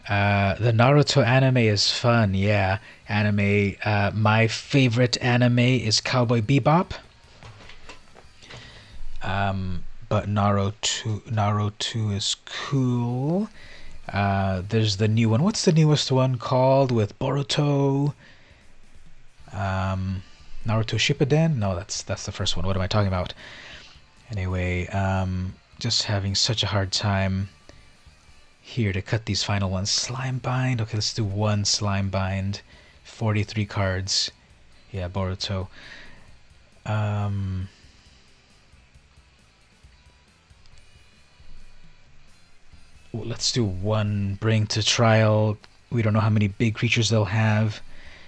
The Naruto anime is fun, yeah. Anime, my favorite anime is Cowboy Bebop. But Naruto is cool. There's the new one. What's the newest one called with Boruto? Naruto Shippuden? No, that's the first one. What am I talking about? Anyway, just having such a hard time here to cut these final ones. Slime Bind. Okay, let's do one Slime Bind. 43 cards. Yeah, Boruto. Let's do one Bring to Trial. We don't know how many big creatures they'll have.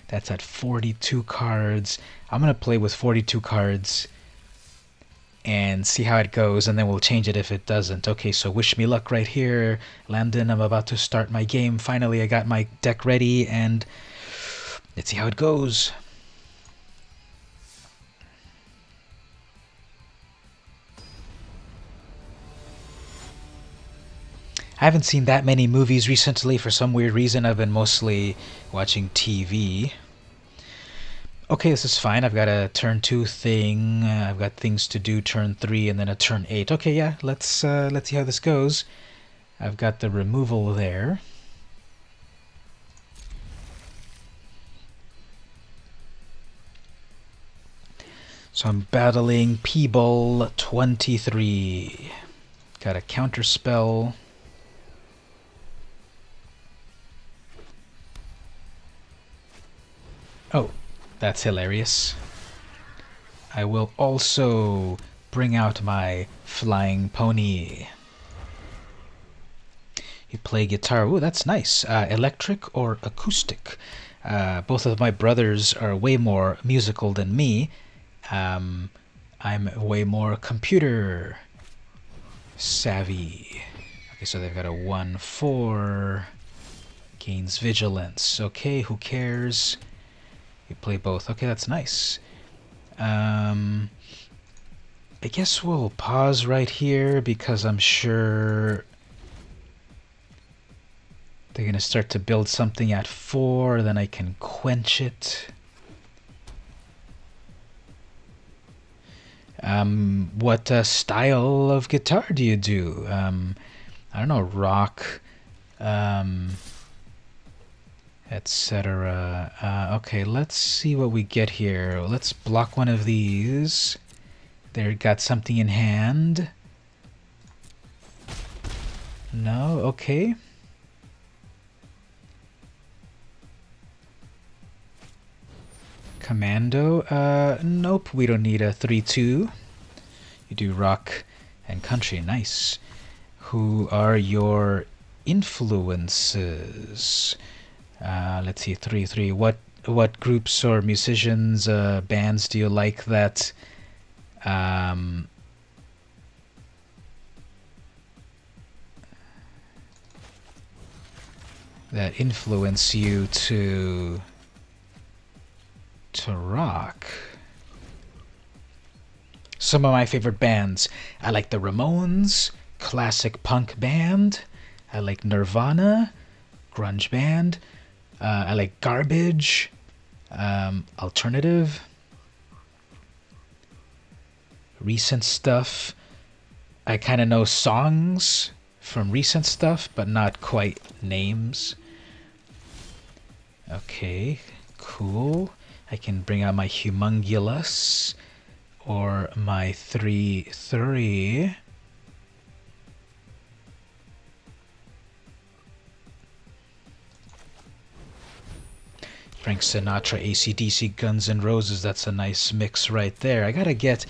That's at 42 cards. I'm going to play with 42 cards and see how it goes, and then we'll change it if it doesn't. Okay, so wish me luck right here. Landon, I'm about to start my game. Finally, I got my deck ready, and let's see how it goes. I haven't seen that many movies recently for some weird reason. I've been mostly watching TV. Okay, this is fine. I've got a turn 2 thing. I've got things to do turn 3 and then a turn 8. Okay, yeah, let's see how this goes. I've got the removal there. So I'm battling P-Bull 23. Got a counterspell. Oh, that's hilarious. I will also bring out my flying pony. You play guitar. Ooh, that's nice. Electric or acoustic? Both of my brothers are way more musical than me. I'm way more computer savvy. Okay, so they've got a 1/4. Gains vigilance. Okay, who cares? You play both. Okay, that's nice. I guess we'll pause right here because I'm sure they're going to start to build something at 4, then I can quench it. What style of guitar do you do? I don't know, rock, etc. Okay, let's see what we get here. Let's block one of these. There, got something in hand. No, okay. Commando, nope, we don't need a 3-2. You do rock and country, nice. Who are your influences? Let's see, 3-3. What groups or musicians, bands do you like that that influence you to rock? Some of my favorite bands. I like the Ramones, classic punk band. I like Nirvana, grunge band. I like Garbage, alternative. Recent stuff. I kind of know songs from recent stuff, but not quite names. Okay, cool. I can bring out my Humongulus or my 3-3. Frank Sinatra, AC/DC, Guns N' Roses. That's a nice mix right there. I gotta get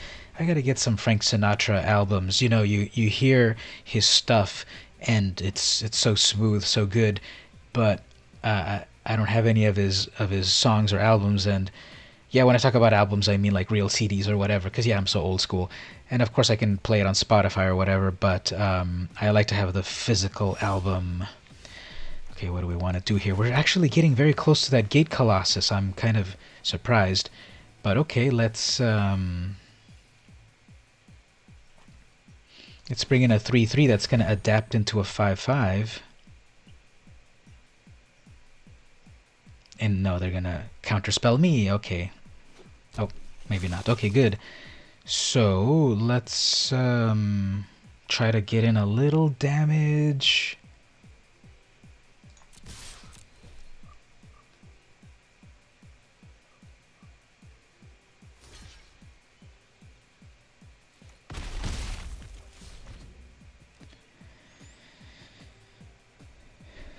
some Frank Sinatra albums. You know, you hear his stuff and it's so smooth, so good, but I don't have any of his songs or albums. And yeah, when I talk about albums, I mean like real CDs or whatever, because yeah, I'm so old school. And of course I can play it on Spotify or whatever, but I like to have the physical album. Okay, what do we want to do here? We're actually getting very close to that Gate Colossus. I'm kind of surprised. But okay, let's bring in a 3-3 that's going to adapt into a 5-5. And no, they're going to counterspell me. Okay. Oh, maybe not. Okay, good. So let's try to get in a little damage.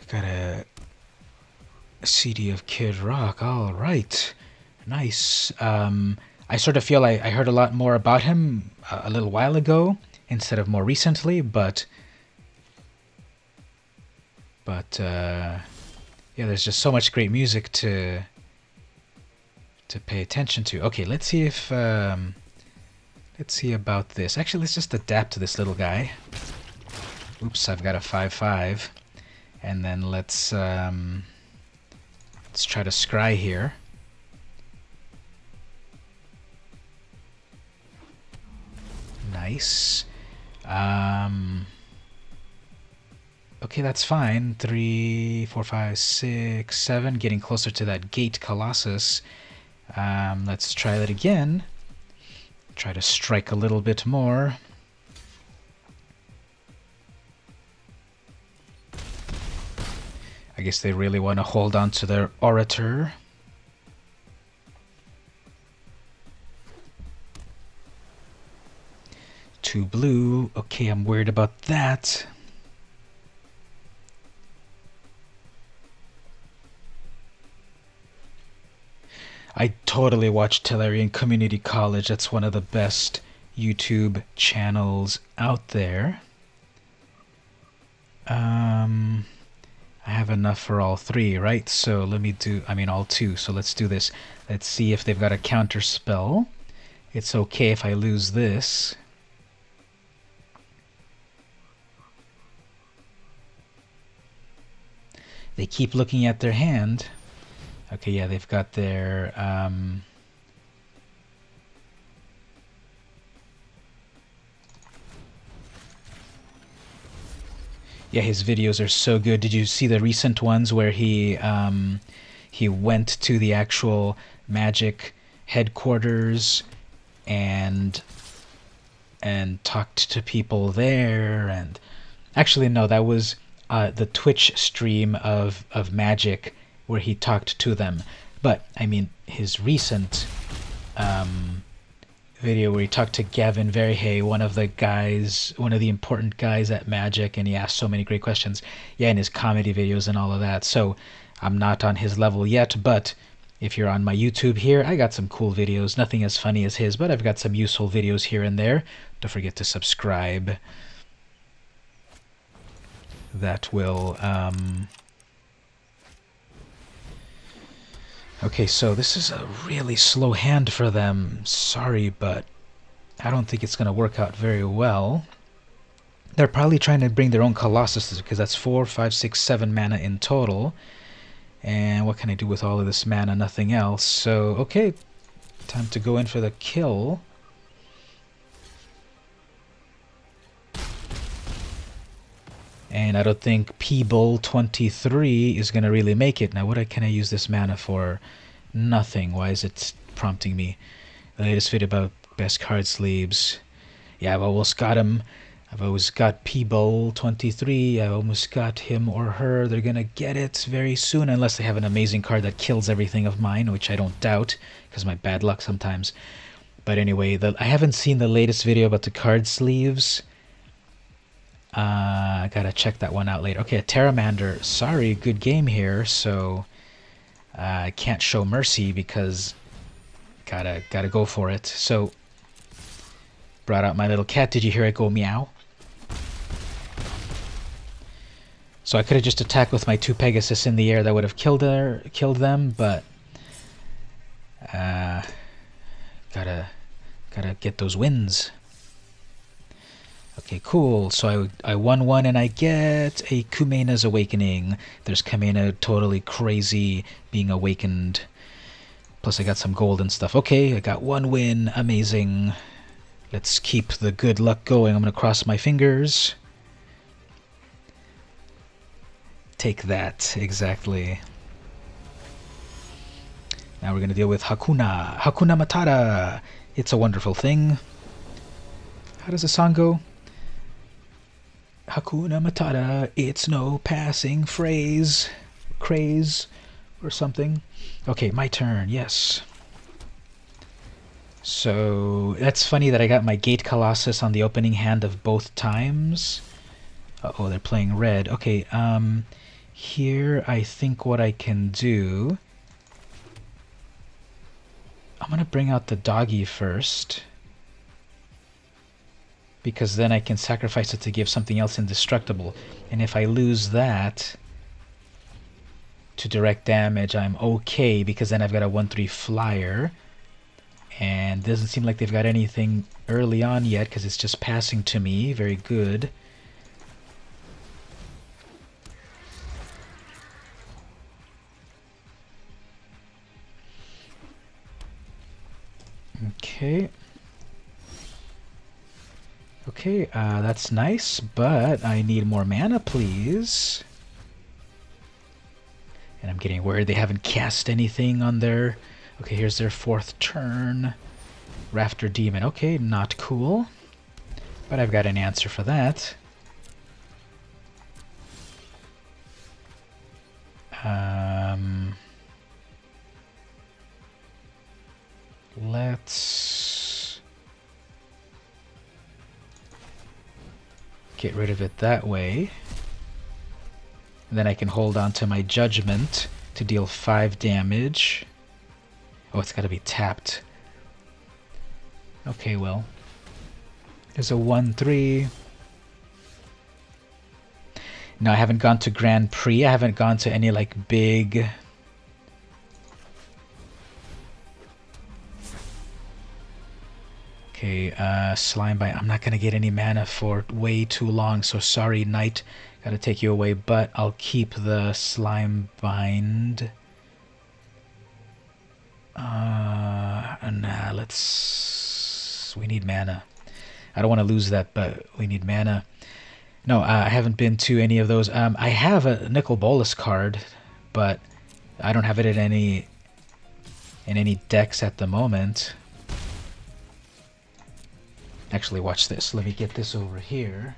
Got a CD of Kid Rock. All right. Nice. I sort of feel I heard a lot more about him a little while ago instead of more recently, but yeah, there's just so much great music to pay attention to. Okay, let's see if let's see about this. Actually, let's just adapt to this little guy. Oops, I've got a 5-5. And then let's try to scry here. Nice. Okay, that's fine. 3, 4, 5, 6, 7. Getting closer to that Gate Colossus. Let's try that again. Try to strike a little bit more. I guess they really want to hold on to their Orator. Two blue. Okay, I'm worried about that. I totally watch Tellurian Community College. That's one of the best YouTube channels out there. I have enough for all 3, right? So let me do, I mean all 2, so let's do this. Let's see if they've got a counter spell. It's okay if I lose this. They keep looking at their hand. Okay, yeah, they've got their... Yeah, his videos are so good. Did you see the recent ones where he went to the actual Magic headquarters and talked to people there? And actually, no, that was the Twitch stream of Magic where he talked to them. But I mean, his recent video where he talked to Gavin Verhey, one of the important guys at Magic, and he asked so many great questions. Yeah, in his comedy videos and all of that. So I'm not on his level yet, but if you're on my YouTube here, I got some cool videos. Nothing as funny as his, but I've got some useful videos here and there. Don't forget to subscribe. That will... Okay, so this is a really slow hand for them. Sorry, but I don't think it's going to work out very well. They're probably trying to bring their own Colossus, because that's 4, 5, 6, 7 mana in total. And what can I do with all of this mana? Nothing else. So, okay, time to go in for the kill. And I don't think P-Bull 23 is going to really make it. Now, what can I use this mana for? Nothing. Why is it prompting me? The latest video about best card sleeves. Yeah, I've almost got him. I've always got P-Bull 23. I almost got him or her. They're going to get it very soon, unless they have an amazing card that kills everything of mine, which I don't doubt, because my bad luck sometimes. But anyway, I haven't seen the latest video about the card sleeves. I gotta check that one out later. Okay, a Terramander. Sorry, good game here. So I can't show mercy because gotta go for it. So brought out my little cat. Did you hear it go meow? So I could have just attacked with my 2 Pegasus in the air. That would have killed them, but gotta get those wins. Okay, cool. So I won one and I get a Kumena's Awakening. There's Kumena totally crazy being awakened. Plus I got some gold and stuff. Okay, I got 1 win. Amazing. Let's keep the good luck going. I'm going to cross my fingers. Take that, exactly. Now we're going to deal with Hakuna. Hakuna Matata. It's a wonderful thing. How does the song go? Hakuna Matata, it's no passing phrase, craze, or something. Okay, my turn, yes. So, that's funny that I got my Gate Colossus on the opening hand of both times. Uh-oh, they're playing red. Okay, here I think what I can do... I'm gonna bring out the doggy first, because then I can sacrifice it to give something else indestructible. And if I lose that to direct damage, I'm okay, because then I've got a 1/3 flyer. And it doesn't seem like they've got anything early on yet, because it's just passing to me. Very good. Okay. Okay, that's nice, but I need more mana, please. And I'm getting worried they haven't cast anything on their... Okay, here's their 4th turn. Rafter Demon. Okay, not cool. But I've got an answer for that. Let's get rid of it that way. And then I can hold on to my Judgment to deal 5 damage. Oh, it's got to be tapped. Okay, well. There's a 1/3. No, I haven't gone to Grand Prix. I haven't gone to any, like, big... Okay, slime bind. I'm not gonna get any mana for way too long, so sorry, Knight. Gotta take you away, but I'll keep the slime bind. Nah, we need mana. I don't want to lose that, but we need mana. No, I haven't been to any of those. I have a Nicol Bolas card, but I don't have it in any decks at the moment. Actually, watch this. Let me get this over here.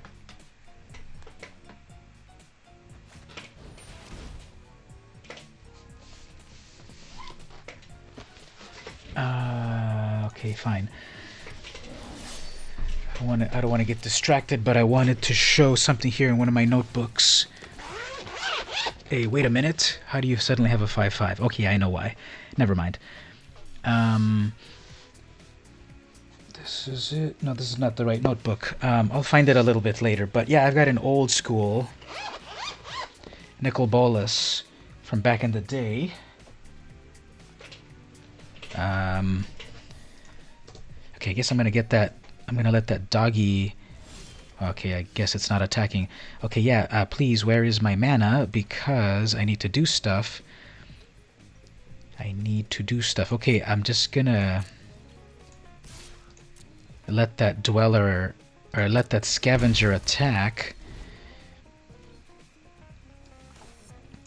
Okay, fine. I don't want to get distracted, but I wanted to show something here in one of my notebooks. Hey, wait a minute. How do you suddenly have a 5/5? Okay, I know why. Never mind. This is it. No, this is not the right notebook. I'll find it a little bit later. But yeah, I've got an old school Nicol Bolas from back in the day. Okay, I guess I'm gonna get that. I'm gonna let that doggy. Okay, I guess it's not attacking. Okay, yeah, please, where is my mana? Because I need to do stuff. Okay, I'm just gonna let that dweller, or let that scavenger attack.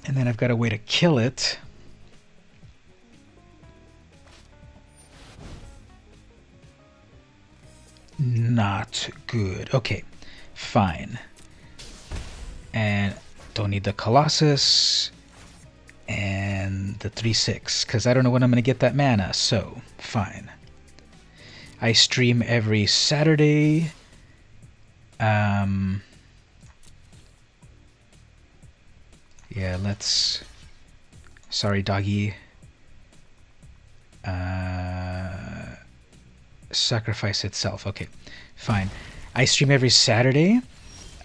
And then I've got a way to kill it. Not good. Okay, fine. And don't need the Colossus and the 3/6 because I don't know when I'm going to get that mana, so fine. I stream every Saturday. Yeah, let's... Sorry, doggy. Sacrifice itself. Okay, fine. I stream every Saturday,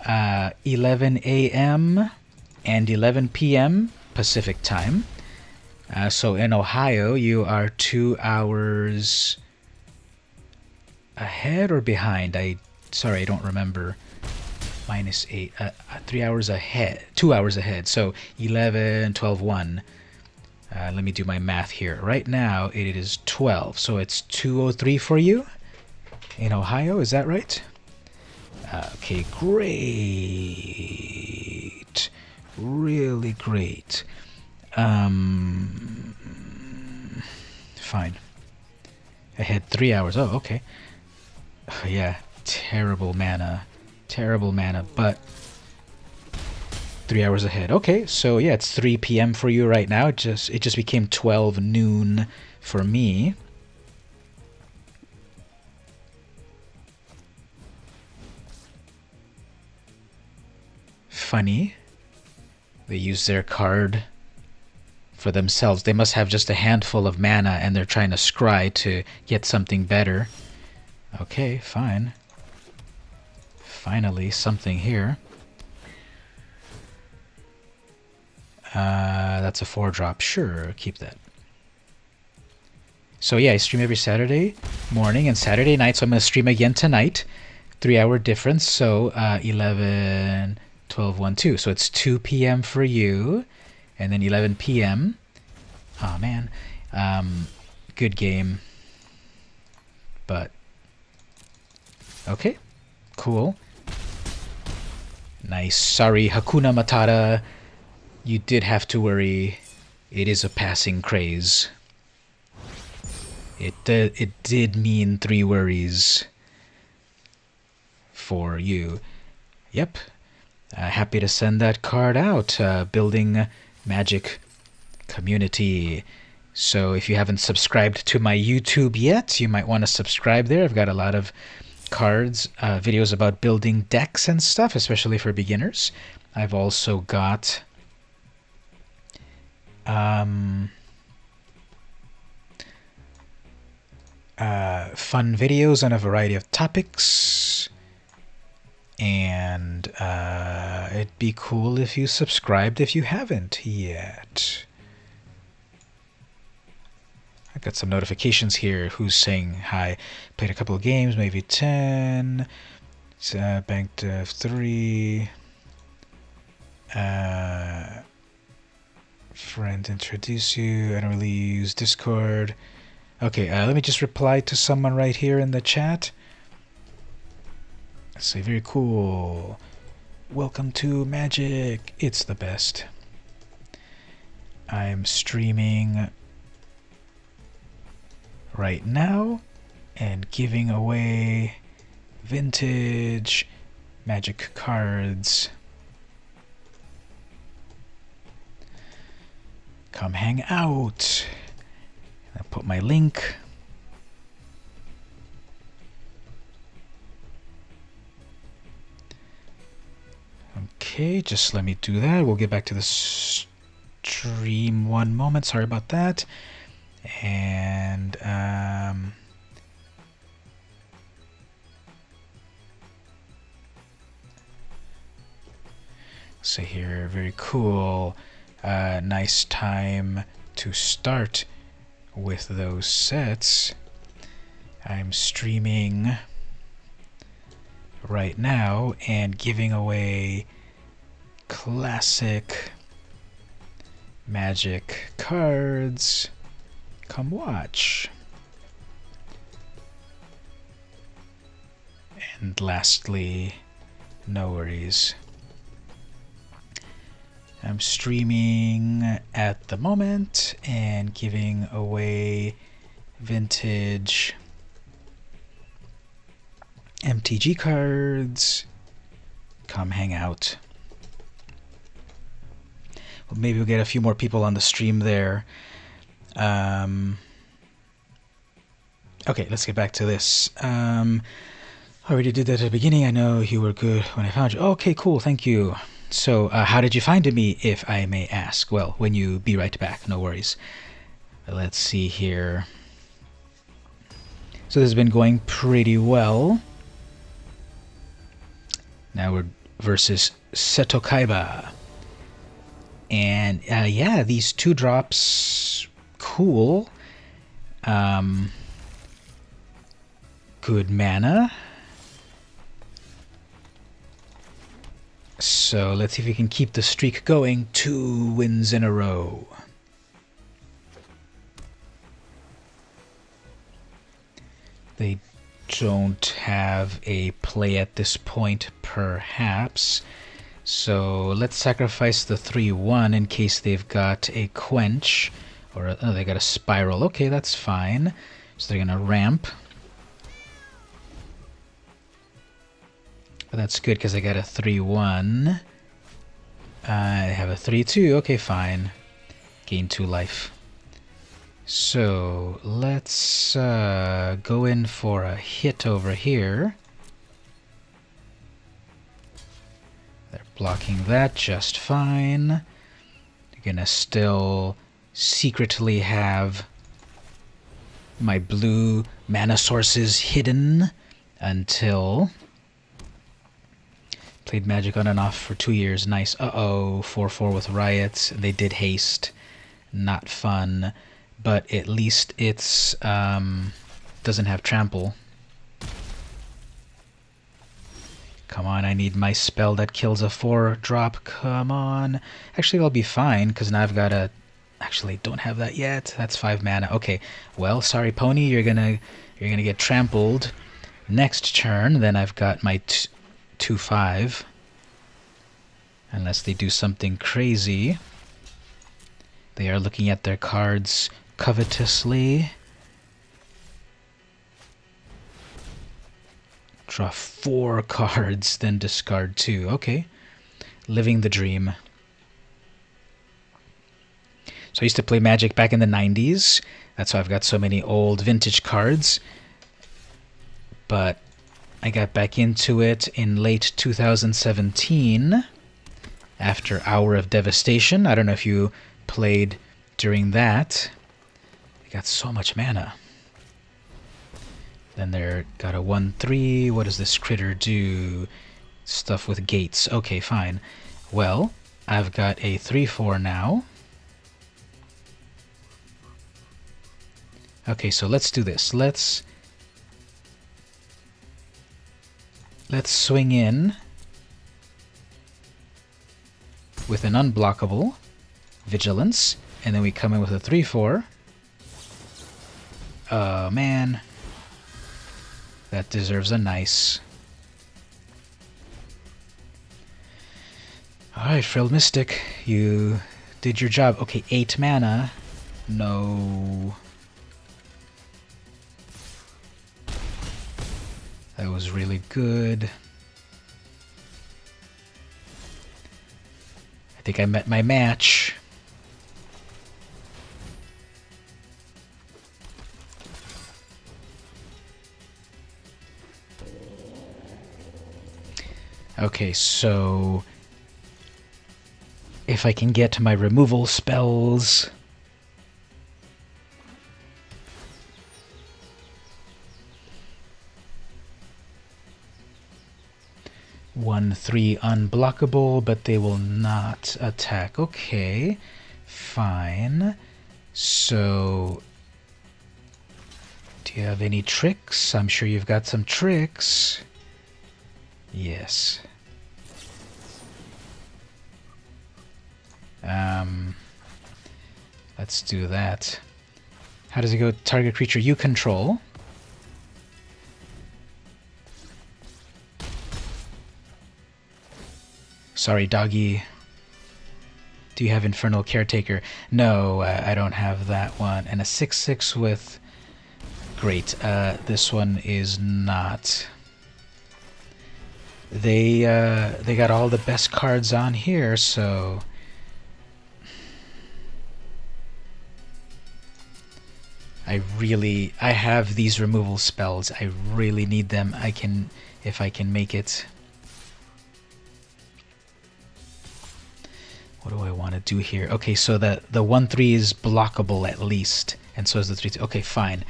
11 a.m. and 11 p.m. Pacific time. So in Ohio, you are 2 hours ahead or behind? Sorry, I don't remember. -8, 3 hours ahead, 2 hours ahead. So 11, 12, 1. Let me do my math here. Right now, it is 12, so it's 2:03 for you in Ohio. Is that right? Okay, great. Really great. Fine. I had 3 hours. Oh, okay. Yeah, terrible mana. Terrible mana, but 3 hours ahead. Okay, so yeah, it's 3 p.m. for you right now. It just became 12 noon for me. Funny. They use their card for themselves. They must have just a handful of mana and they're trying to scry to get something better. Okay, fine. Finally, something here. That's a 4-drop. Sure, keep that. So yeah, I stream every Saturday morning and Saturday night, so I'm going to stream again tonight. 3-hour difference, so 11, 12, 1, 2. So it's 2 p.m. for you, and then 11 p.m. Oh man, good game. But, okay, cool. Nice. Sorry, Hakuna Matata. You did have to worry. It is a passing craze. It did mean 3 worries for you. Yep. Happy to send that card out. Building Magic community. So if you haven't subscribed to my YouTube yet, you might want to subscribe there. I've got a lot of cards, videos about building decks and stuff, especially for beginners. I've also got fun videos on a variety of topics, and it'd be cool if you subscribed if you haven't yet. got some notifications here. Who's saying hi? Played a couple of games, maybe 10. Banked 3. Friend introduce you. I don't really use Discord. Okay, let me just reply to someone right here in the chat. Say, very cool. Welcome to Magic. It's the best. I'm streaming right now and giving away vintage Magic cards. Come hang out. I'll put my link. Okay, just let me do that. We'll get back to the stream one moment. Sorry about that. And say here, very cool. Nice time to start with those sets. I'm streaming right now and giving away classic Magic cards. Come watch. And lastly, no worries. I'm streaming at the moment and giving away vintage MTG cards. Come hang out. Well, maybe we'll get a few more people on the stream there. Okay, let's get back to this. I already did that at the beginning. I know you were good when I found you. Okay, cool, thank you. So, how did you find me, if I may ask? Well, when you be right back, no worries. Let's see here. So this has been going pretty well. Now we're versus Seto Kaiba. And, yeah, these 2-drops, cool. Good mana. So let's see if we can keep the streak going. 2 wins in a row. They don't have a play at this point, perhaps. So let's sacrifice the 3-1 in case they've got a quench. Or they got a spiral. Okay, that's fine. So they're going to ramp. But that's good because I got a 3-1. I have a 3-2. Okay, fine. Gain 2 life. So let's go in for a hit over here. They're blocking that just fine. They're gonna still secretly have my blue mana sources hidden until... Played Magic on and off for 2 years. Nice. Uh-oh. 4-4 with riots. They did haste. Not fun. But at least it's doesn't have trample. Come on, I need my spell that kills a 4-drop. Come on. Actually, I'll be fine, because now I've got a... Actually, don't have that yet. That's 5 mana. Okay. Well, sorry, Pony. You're gonna get trampled next turn. Then I've got my 2-5. Unless they do something crazy. They are looking at their cards covetously. Draw 4 cards, then discard 2. Okay. Living the dream. So I used to play Magic back in the 90s. That's why I've got so many old vintage cards. But I got back into it in late 2017 after Hour of Devastation. I don't know if you played during that. They got so much mana. Then they're got a 1-3. What does this critter do? Stuff with gates. Okay, fine. Well, I've got a 3-4 now. Okay, so let's do this. Let's swing in with an unblockable vigilance, and then we come in with a 3/4. Oh man, that deserves a nice. Alright, Frilled Mystic, you did your job. Okay, 8 mana. No. That was really good. I think I met my match. Okay, so if I can get my removal spells. One, 3 unblockable, but they will not attack. Okay, fine. So, do you have any tricks? I'm sure you've got some tricks. Yes. Let's do that. How does it go? Target creature you control. Sorry, doggy. Do you have Infernal Caretaker? No, I don't have that one. And a 6/6 with... Great. This one is not... They got all the best cards on here, so... I have these removal spells. I really need them. If I can make it. What do I want to do here? Okay, so the 1/3 is blockable at least, and so is the 3/2. Okay, fine.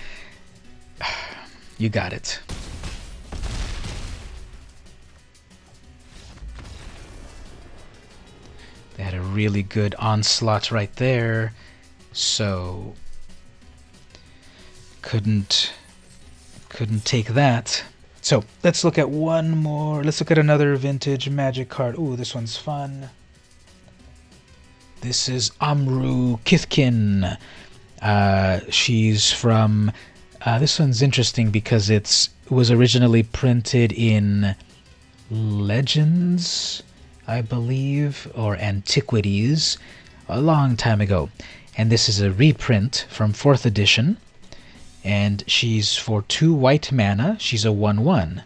You got it. They had a really good onslaught right there, so couldn't take that. So let's look at one more. Let's look at another vintage Magic card. Ooh, this one's fun. This is Amru Kithkin. She's from... this one's interesting because it was originally printed in Legends, I believe, or Antiquities, a long time ago. And this is a reprint from 4th edition. And she's for 2 white mana. She's a 1/1.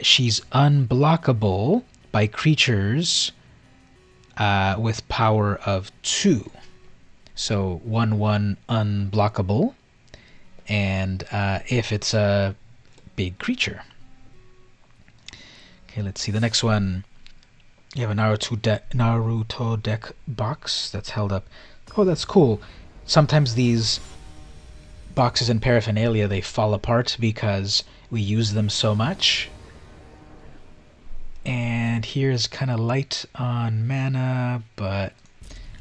She's unblockable by creatures with power of 2. So 1/1 unblockable. And if it's a big creature. Okay, let's see the next one. You have a Naruto deck box that's held up. Oh, that's cool. Sometimes these boxes and paraphernalia, they fall apart because we use them so much. And here's kind of light on mana, but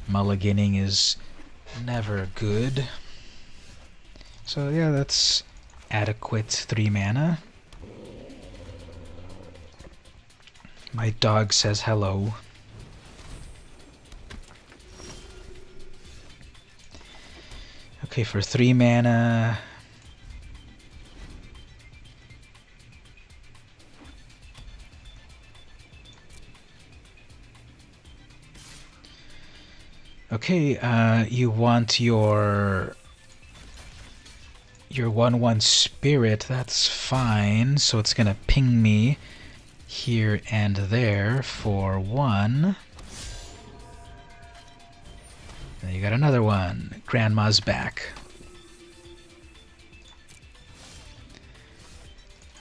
mulliganing is never good. So yeah, that's adequate 3 mana. My dog says hello. Okay, for 3 mana... Okay, you want your 1/1 spirit, that's fine. So it's gonna ping me here and there for 1. And you got another one. Grandma's back.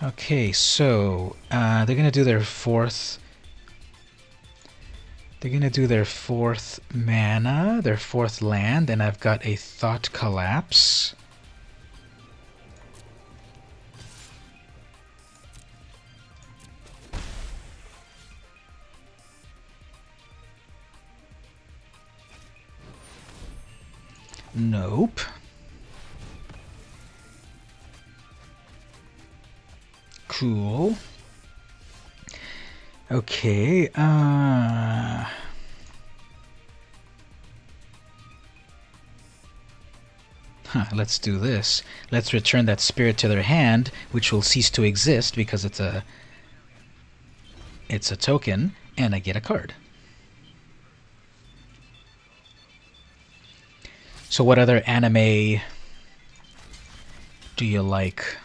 Okay, so they're gonna do their 4th. They're gonna do their 4th mana, their 4th land, and I've got a Thought Collapse. Nope. Cool. Okay, let's do this. Let's return that spirit to their hand, which will cease to exist because it's a token, and I get a card. So what other anime do you like?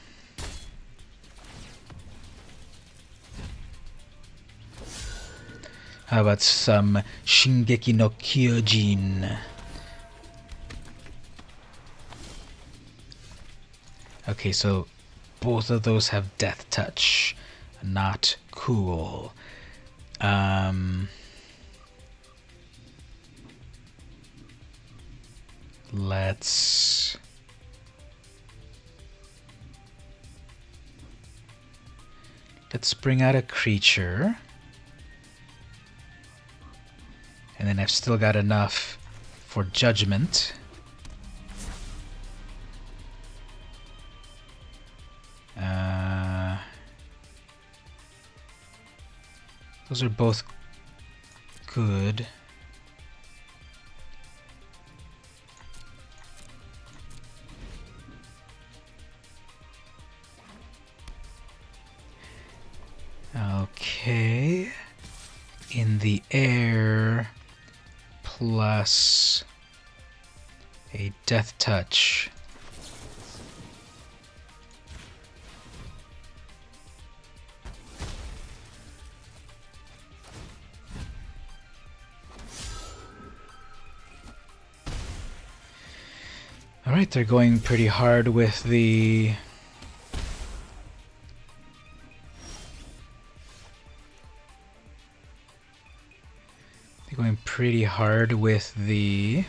How about some Shingeki no Kyojin? Okay, so both of those have death touch. Not cool. Let's bring out a creature. And then I've still got enough for judgment. Those are both good. Okay. In the air, plus a death touch. Alright, they're going pretty hard with the... They're going pretty hard with the...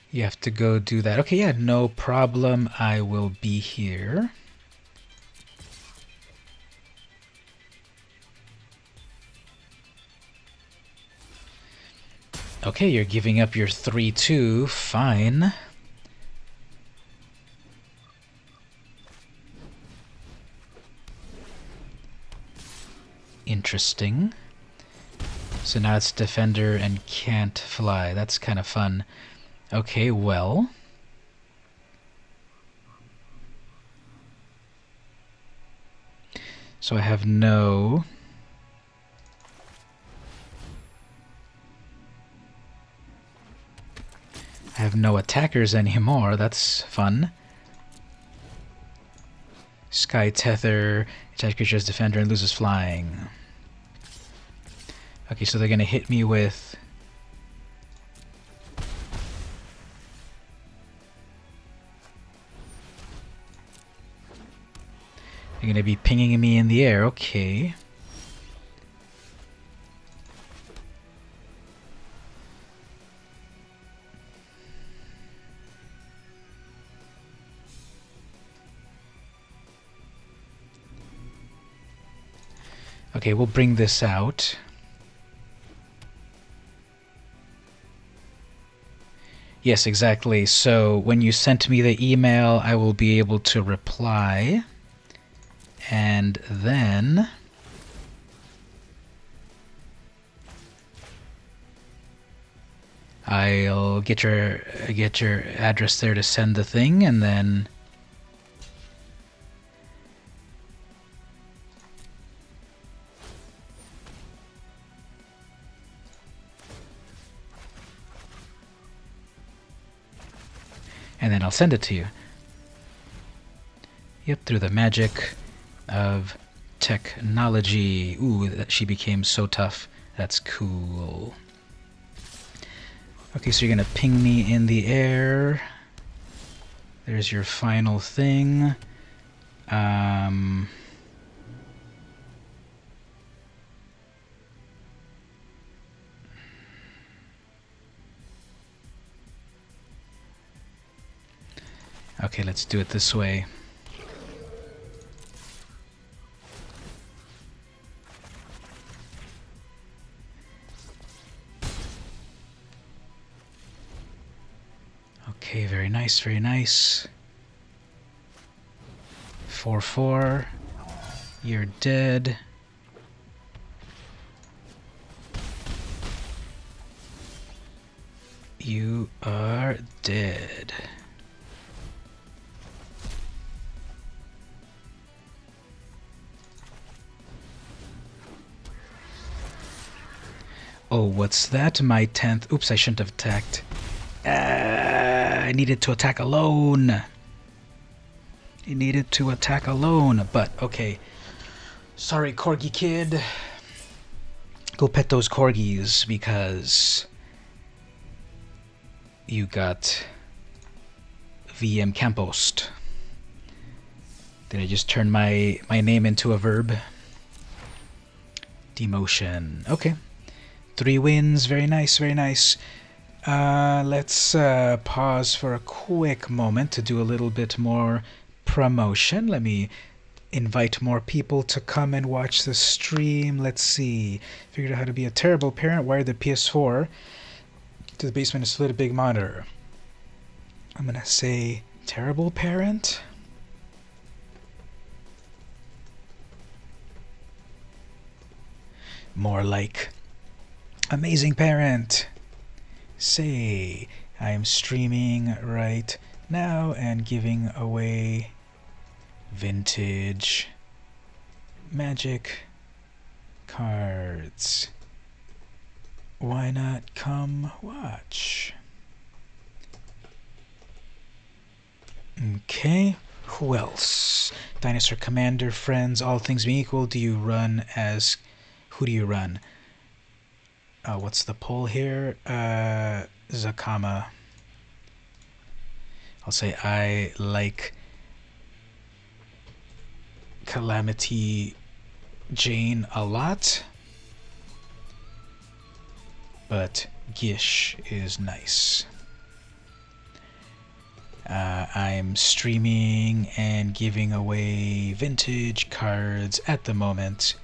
You have to go do that. Okay, yeah, no problem. I will be here. Okay, you're giving up your 3-2. Fine. Interesting. So now it's defender and can't fly. That's kind of fun. Okay, well. So I have no... I have no attackers anymore. That's fun. Sky Tether. Attack creature's defender and loses flying. Okay, so they're going to hit me with... They're going to be pinging me in the air. Okay. Okay, we'll bring this out. Yes, exactly. So when you sent me the email, I will be able to reply. And then... I'll get your address there to send the thing, and then... And then I'll send it to you. Yep, through the magic of technology. Ooh, she became so tough. That's cool. Okay, so you're gonna ping me in the air. There's your final thing. Okay, let's do it this way. Okay, very nice, very nice. 4/4. You're dead. You are dead. Oh, what's that? My 10th. Oops, I shouldn't have attacked. I needed to attack alone. He needed to attack alone, but okay. Sorry, Corgi kid. Go pet those corgis because you got VM Campost. Did I just turn my name into a verb? Demotion. Okay. 3 wins. Very nice, very nice. Let's pause for a quick moment to do a little bit more promotion. Let me invite more people to come and watch the stream. Let's see. Figured out how to be a terrible parent. Wired the PS4 to the basement and split a big monitor. I'm gonna say terrible parent. More like amazing parent. Say I am streaming right now and giving away vintage magic cards. Why not come watch? Okay, who else? Dinosaur Commander friends, all things being equal, do you run as... Who do you run? What's the poll here? Zakama. I'll say I like Calamity Jane a lot, but Gish is nice. I'm streaming and giving away vintage cards at the moment.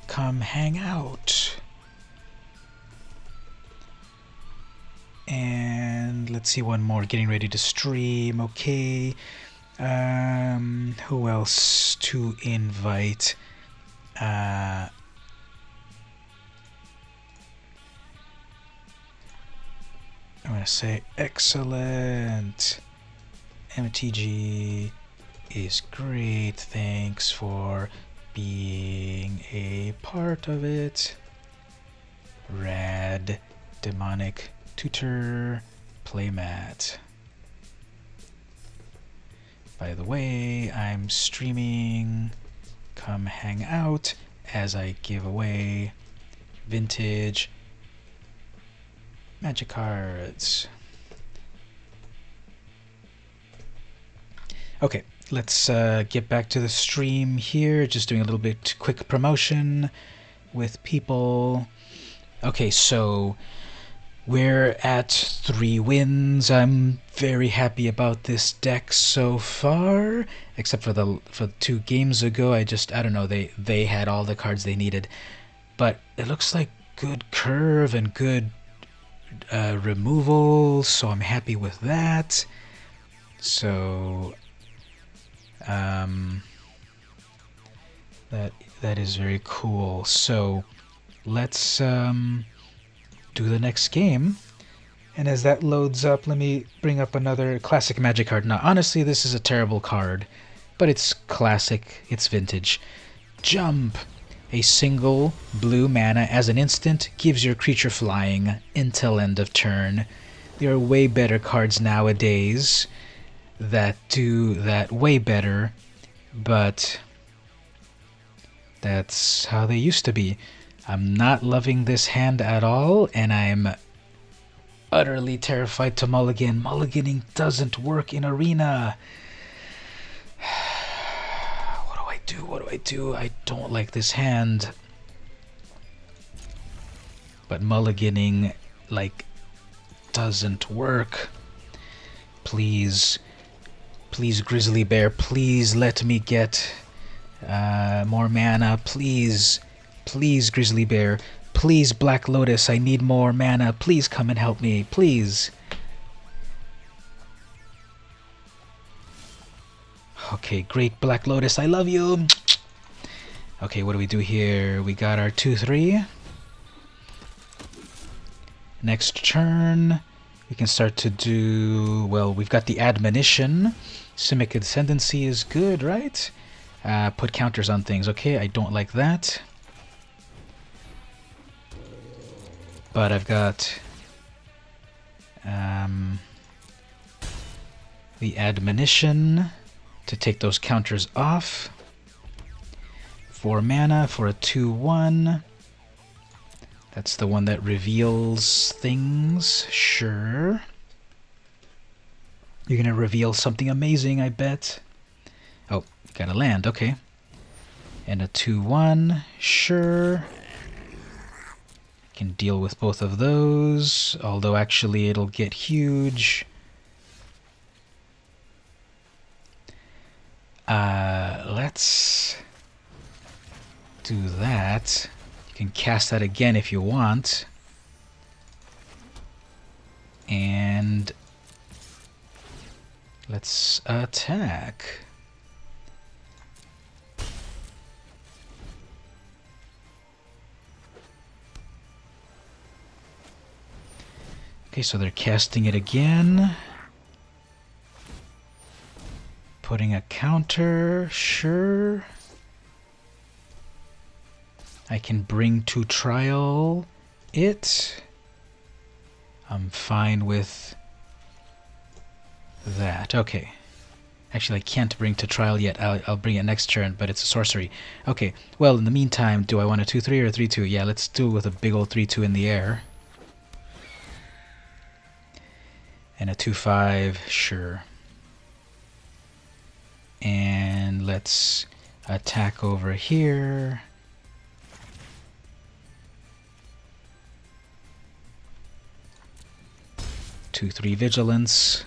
Come hang out. And let's see, one more. Getting ready to stream. Okay. Who else to invite? I'm gonna say excellent. MTG is great. Thanks for being a part of it. Rad demonic tutor playmat. By the way, I'm streaming. Come hang out as I give away vintage magic cards. Okay, let's get back to the stream here. Just doing a little bit quick promotion with people. Okay, so we're at 3 wins. I'm very happy about this deck so far, except for the 2 games ago. I don't know, they had all the cards they needed, but it looks like good curve and good removal, so I'm happy with that. So that is very cool. So let's do the next game, and as that loads up, let me bring up another classic magic card. Now honestly, this is a terrible card, but it's classic, it's vintage. Jump. A single blue mana as an instant gives your creature flying until end of turn. There are way better cards nowadays that do that way better, but that's how they used to be. I'm not loving this hand at all, and I'm utterly terrified to mulligan. Mulliganing doesn't work in Arena. What do I do? I don't like this hand. But mulliganing, like, doesn't work. Please, Grizzly Bear, please let me get more mana. Please, Grizzly Bear. Please, Black Lotus, I need more mana. Please come and help me, please. Okay, great Black Lotus, I love you. Okay, what do we do here? We got our 2/3. Next turn, we can start to do, well, we've got the Admonition. Simic Ascendancy is good, right? Put counters on things. Okay, I don't like that. But I've got the Admonition to take those counters off. 4 mana for a 2/1. That's the one that reveals things. Sure. You're gonna reveal something amazing, I bet. Oh, got a land, okay. And a 2/1, sure. Can deal with both of those, although actually it'll get huge. Let's do that. You can cast that again if you want. And let's attack. Okay, so they're casting it again. Putting a counter, sure. I can bring to trial it. I'm fine with that. Okay. Actually, I can't bring to trial yet. I'll bring it next turn, but it's a sorcery. Okay. Well, in the meantime, do I want a 2/3 or a 3/2? Yeah, let's do it with a big old 3/2 in the air. And a 2/5, sure. And let's attack over here. Two, 3 vigilance.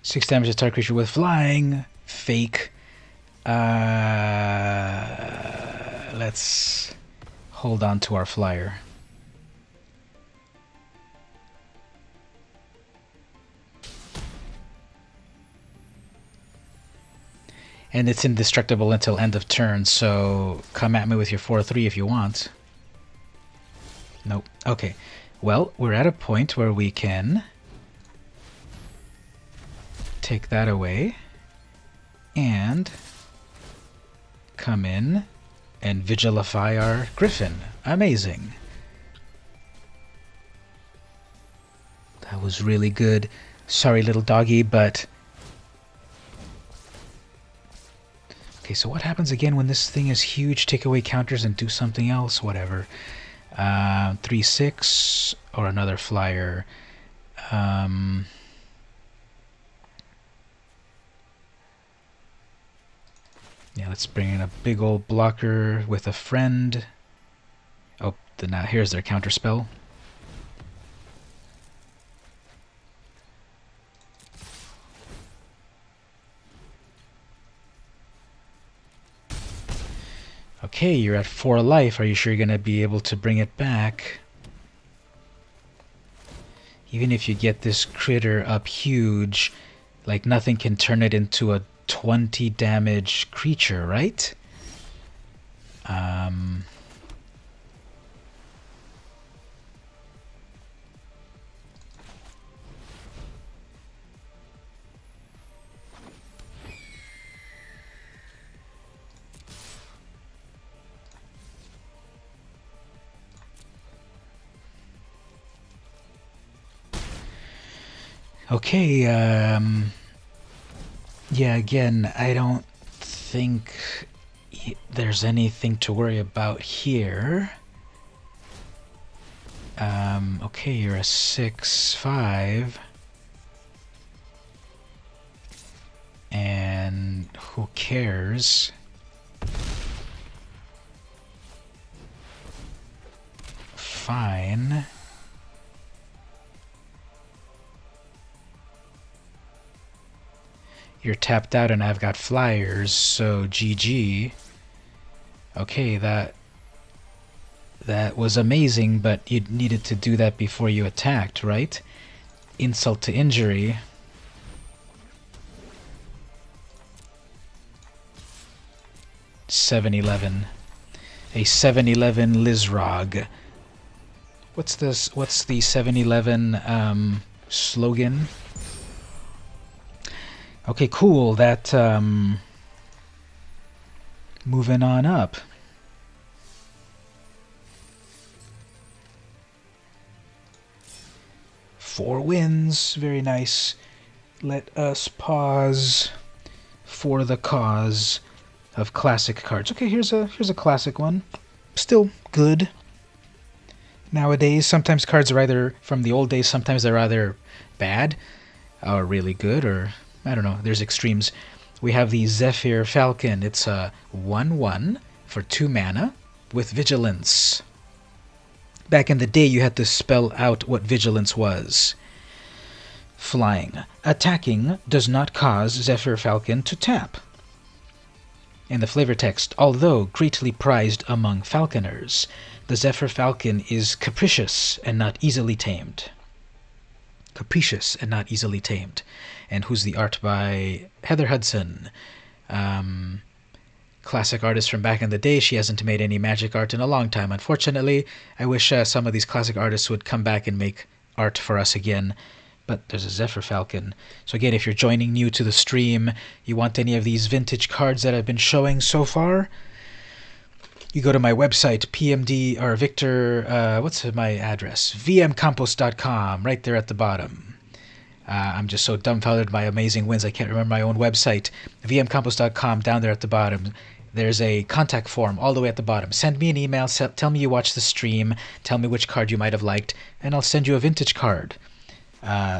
Six damage to target creature with flying. Fake. Let's hold on to our flyer. And it's indestructible until end of turn, so come at me with your 4/3 if you want. Nope. Okay. Well, we're at a point where we can take that away and come in and vigilify our Griffin. Amazing. That was really good. Sorry, little doggy, but... Okay, so what happens again when this thing is huge? Take away counters and do something else? Whatever. 3/6 or another flyer. Yeah, let's bring in a big old blocker with a friend. Oh, now here's their counter spell. Okay, you're at 4 life. Are you sure you're going to be able to bring it back? Even if you get this critter up huge, like nothing can turn it into a 20 damage creature, right? Okay, yeah, again, I don't think there's anything to worry about here. Okay, you're a 6/5. And who cares? Fine. You're tapped out and I've got flyers, so GG. Okay, that That was amazing, but you needed to do that before you attacked, right? Insult to injury. $7-11. A $7-11 Lizrog. What's this? What's the 7-Eleven slogan? Okay, cool. That moving on up. Four wins, very nice. Let us pause for the cause of classic cards. Okay, here's a classic one. Still good. Nowadays, sometimes cards are either from the old days, sometimes they're either bad or really good, or I don't know, there's extremes. We have the Zephyr Falcon. It's a 1/1 for 2 mana with Vigilance. Back in the day, you had to spell out what Vigilance was. Flying. Attacking does not cause Zephyr Falcon to tap. In the flavor text, although greatly prized among falconers, the Zephyr Falcon is capricious and not easily tamed. Capricious and not easily tamed. And who's the art by? Heather Hudson. Classic artist from back in the day. She hasn't made any magic art in a long time, unfortunately. I wish some of these classic artists would come back and make art for us again. But there's a Zephyr Falcon. So again, if you're joining new to the stream, you want any of these vintage cards that I've been showing so far, you go to my website, PMD, or Victor, what's my address? vmcompost.com, right there at the bottom. I'm just so dumbfounded by amazing wins, I can't remember my own website. vmcompost.com, down there at the bottom. There's a contact form all the way at the bottom. Send me an email, tell me you watched the stream, tell me which card you might have liked, and I'll send you a vintage card.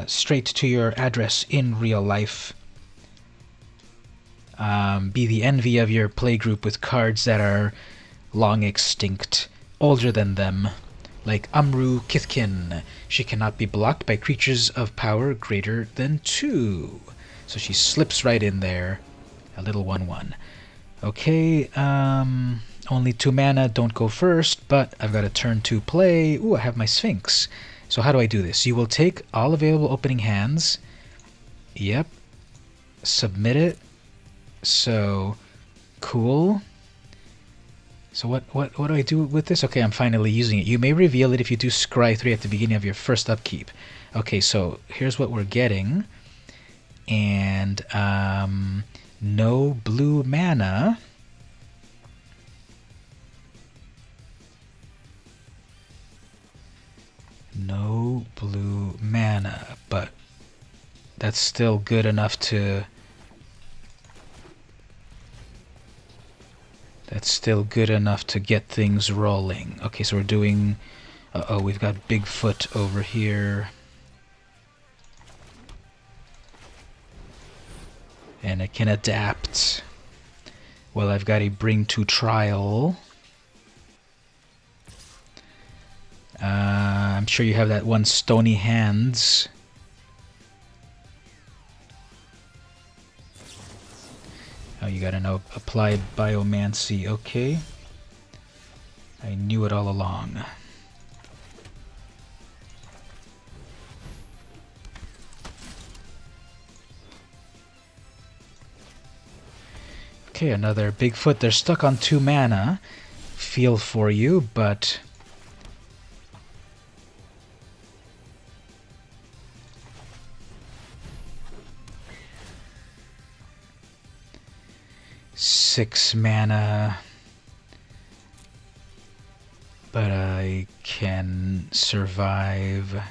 Straight to your address in real life. Be the envy of your playgroup with cards that are long extinct, older than them, like Amru Kithkin. She cannot be blocked by creatures of power greater than 2. So she slips right in there. A little 1/1. Okay, only 2 mana, don't go first, but I've got a turn 2 play. Ooh, I have my Sphinx. So how do I do this? You will take all available opening hands. Yep. Submit it. So, cool. So what do I do with this? Okay, I'm finally using it. You may reveal it if you do Scry 3 at the beginning of your first upkeep. Okay, so here's what we're getting. And no blue mana. No blue mana, but that's still good enough to... That's still good enough to get things rolling. Okay, so we're doing... Uh-oh, we've got Bigfoot over here. And it can adapt. Well, I've got a Bring to Trial. I'm sure you have that one Stony Hands. Oh, you gotta know Applied Biomancy. Okay. I knew it all along. Okay, another Bigfoot. They're stuck on 2 mana. Feel for you, but... Six mana, but I can survive.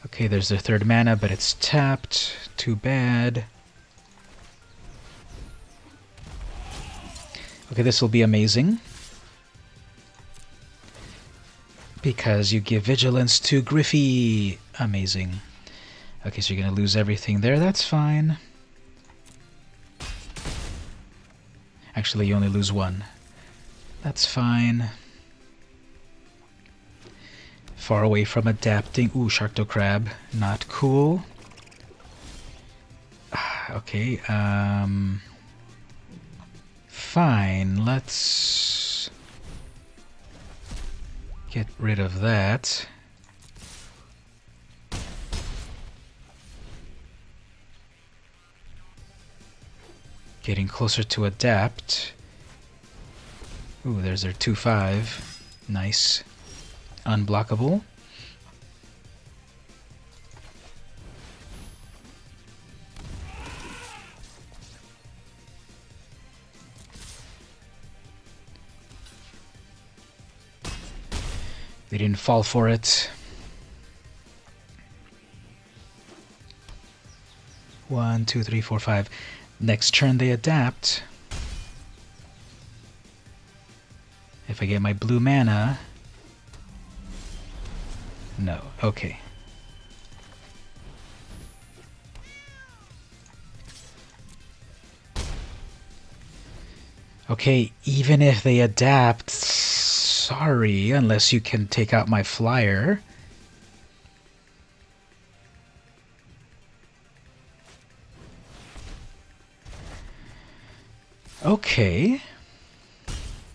Okay, there's their 3rd mana, but it's tapped. Too bad. Okay, this will be amazing. Because you give Vigilance to Griffey. Amazing. Okay, so you're going to lose everything there. That's fine. Actually, you only lose 1. That's fine. Far away from adapting. Ooh, Sharkdo Crab. Not cool. Okay, fine. Let's get rid of that. Getting closer to adapt. Ooh, there's their 2-5. Nice. Unblockable. They didn't fall for it. 1, 2, 3, 4, 5. Next turn they adapt. If I get my blue mana... No, okay. Okay, even if they adapt, sorry, unless you can take out my flyer. Okay.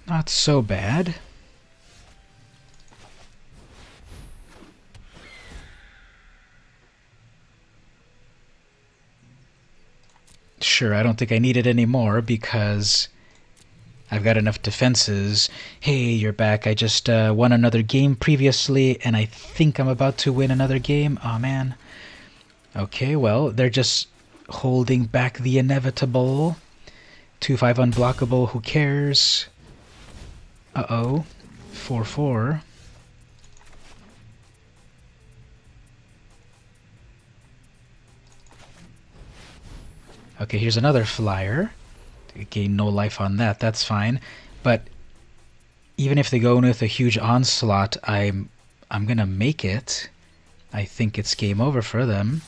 Not so bad. Sure, I don't think I need it anymore because I've got enough defenses. Hey, you're back. I just won another game previously, and I think I'm about to win another game. Aw, man. Okay, well, they're just holding back the inevitable. 2-5 unblockable, who cares? Uh-oh. 4-4. Okay, here's another flyer. Gain no life on that, that's fine. But even if they go in with a huge onslaught, I'm gonna make it. I think it's game over for them.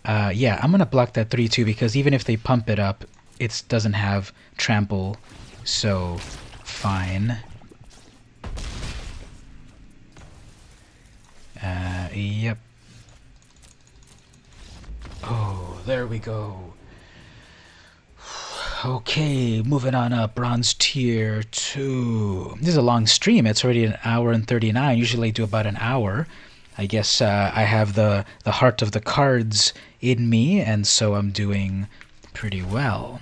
Yeah, I'm gonna block that 3-2 because even if they pump it up, it doesn't have trample, so fine. Yep. Oh, there we go. Okay, moving on up, Bronze Tier 2. This is a long stream. It's already 1 hour and 39. Usually I do about an hour. I guess I have the heart of the cards in me, and so I'm doing pretty well.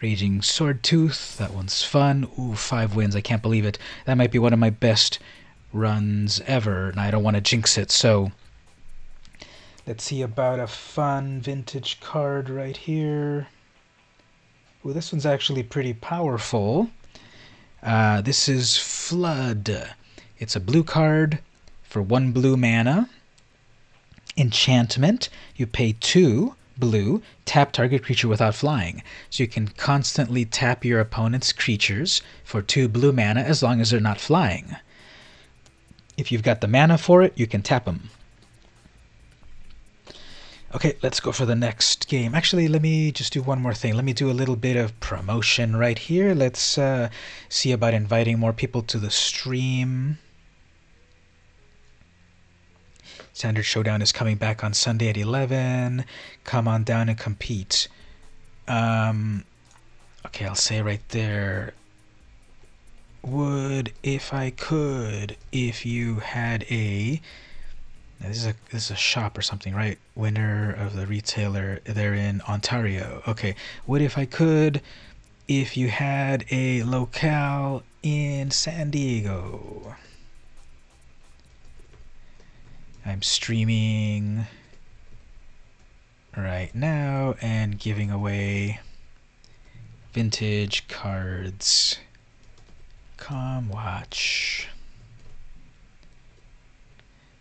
Raging Sword Tooth, that one's fun. Ooh, 5 wins, I can't believe it. That might be one of my best runs ever, and I don't want to jinx it, so... Let's see about a fun vintage card right here. Ooh, this one's actually pretty powerful. This is Flood. It's a blue card for 1 blue mana. Enchantment, you pay 2 blue, tap target creature without flying. So you can constantly tap your opponent's creatures for 2 blue mana as long as they're not flying. If you've got the mana for it, you can tap them. Okay, let's go for the next game. Actually, let me just do one more thing. Let me do a little bit of promotion right here. Let's see about inviting more people to the stream. Standard Showdown is coming back on Sunday at 11. Come on down and compete. Okay, I'll say right there. Would, if I could, if you had a... This is a shop or something, right? Winner of the retailer. They're in Ontario. Okay. What if I could, if you had a locale in San Diego? I'm streaming right now and giving away vintage cards. Come watch.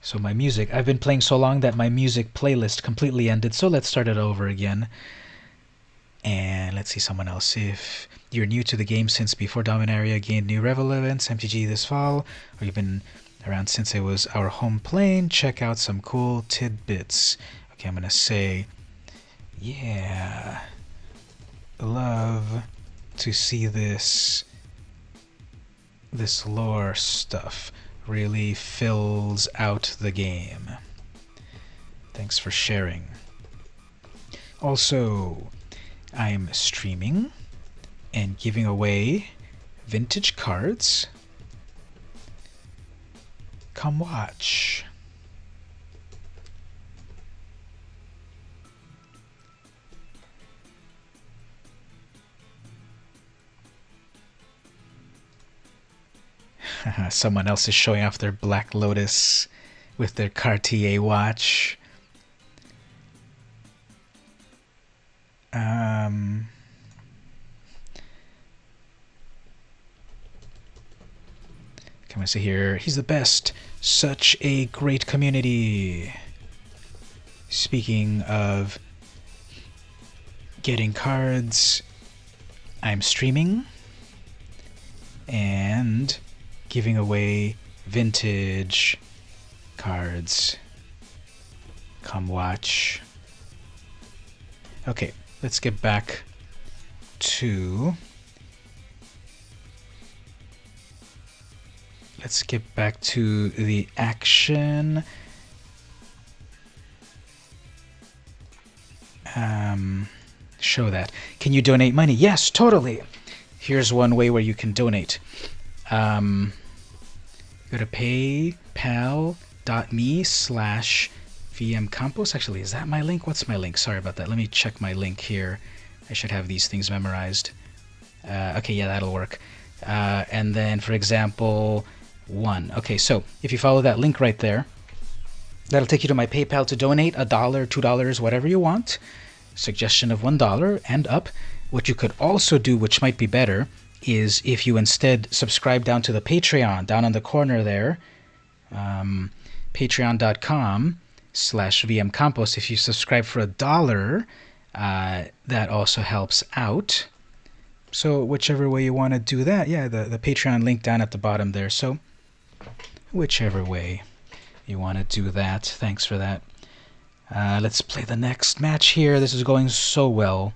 So my music, I've been playing so long that my music playlist completely ended, so let's start it over again. And let's see someone else. If you're new to the game since before Dominaria gained new relevance, MTG this fall, or you've been around since it was our home plane, check out some cool tidbits. Okay, I'm going to say, yeah, love to see this lore stuff. Really fills out the game. Thanks for sharing. Also, I'm streaming, and giving away vintage cards. Come watch. Someone else is showing off their Black Lotus with their Cartier watch. Come on, see here. He's the best. Such a great community. Speaking of getting cards, I'm streaming and giving away vintage cards. Come watch. Okay, let's get back to... Let's get back to the action. Show that. Can you donate money? Yes, totally. Here's one way where you can donate. Go to paypal.me/vmcampos. Actually, is that my link? What's my link? Sorry about that. Let me check my link here. I should have these things memorized. Okay, yeah, that'll work. And then, for example, one. Okay, so if you follow that link right there, that'll take you to my PayPal to donate $1, $2, whatever you want. Suggestion of $1 and up. What you could also do, which might be better, is if you instead subscribe down to the Patreon, down on the corner there, patreon.com/vmcampos. If you subscribe for $1, that also helps out. So whichever way you want to do that, yeah, the Patreon link down at the bottom there. So whichever way you want to do that, thanks for that. Let's play the next match here. This is going so well.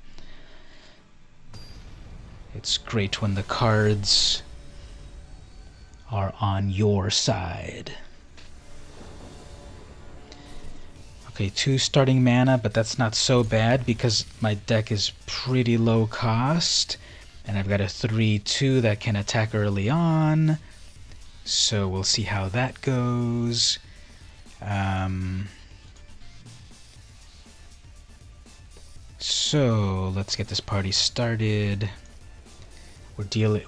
It's great when the cards are on your side. Okay, 2 starting mana, but that's not so bad because my deck is pretty low cost. And I've got a 3/2 that can attack early on. So we'll see how that goes. So let's get this party started.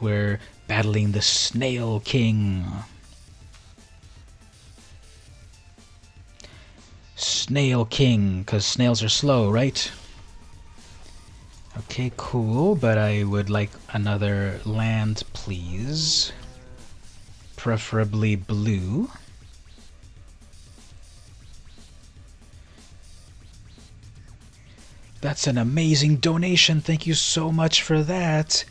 We're battling the Snail King. Snail King, because snails are slow, right? Okay, cool, but I would like another land, please. Preferably blue. That's an amazing donation. Thank you so much for that.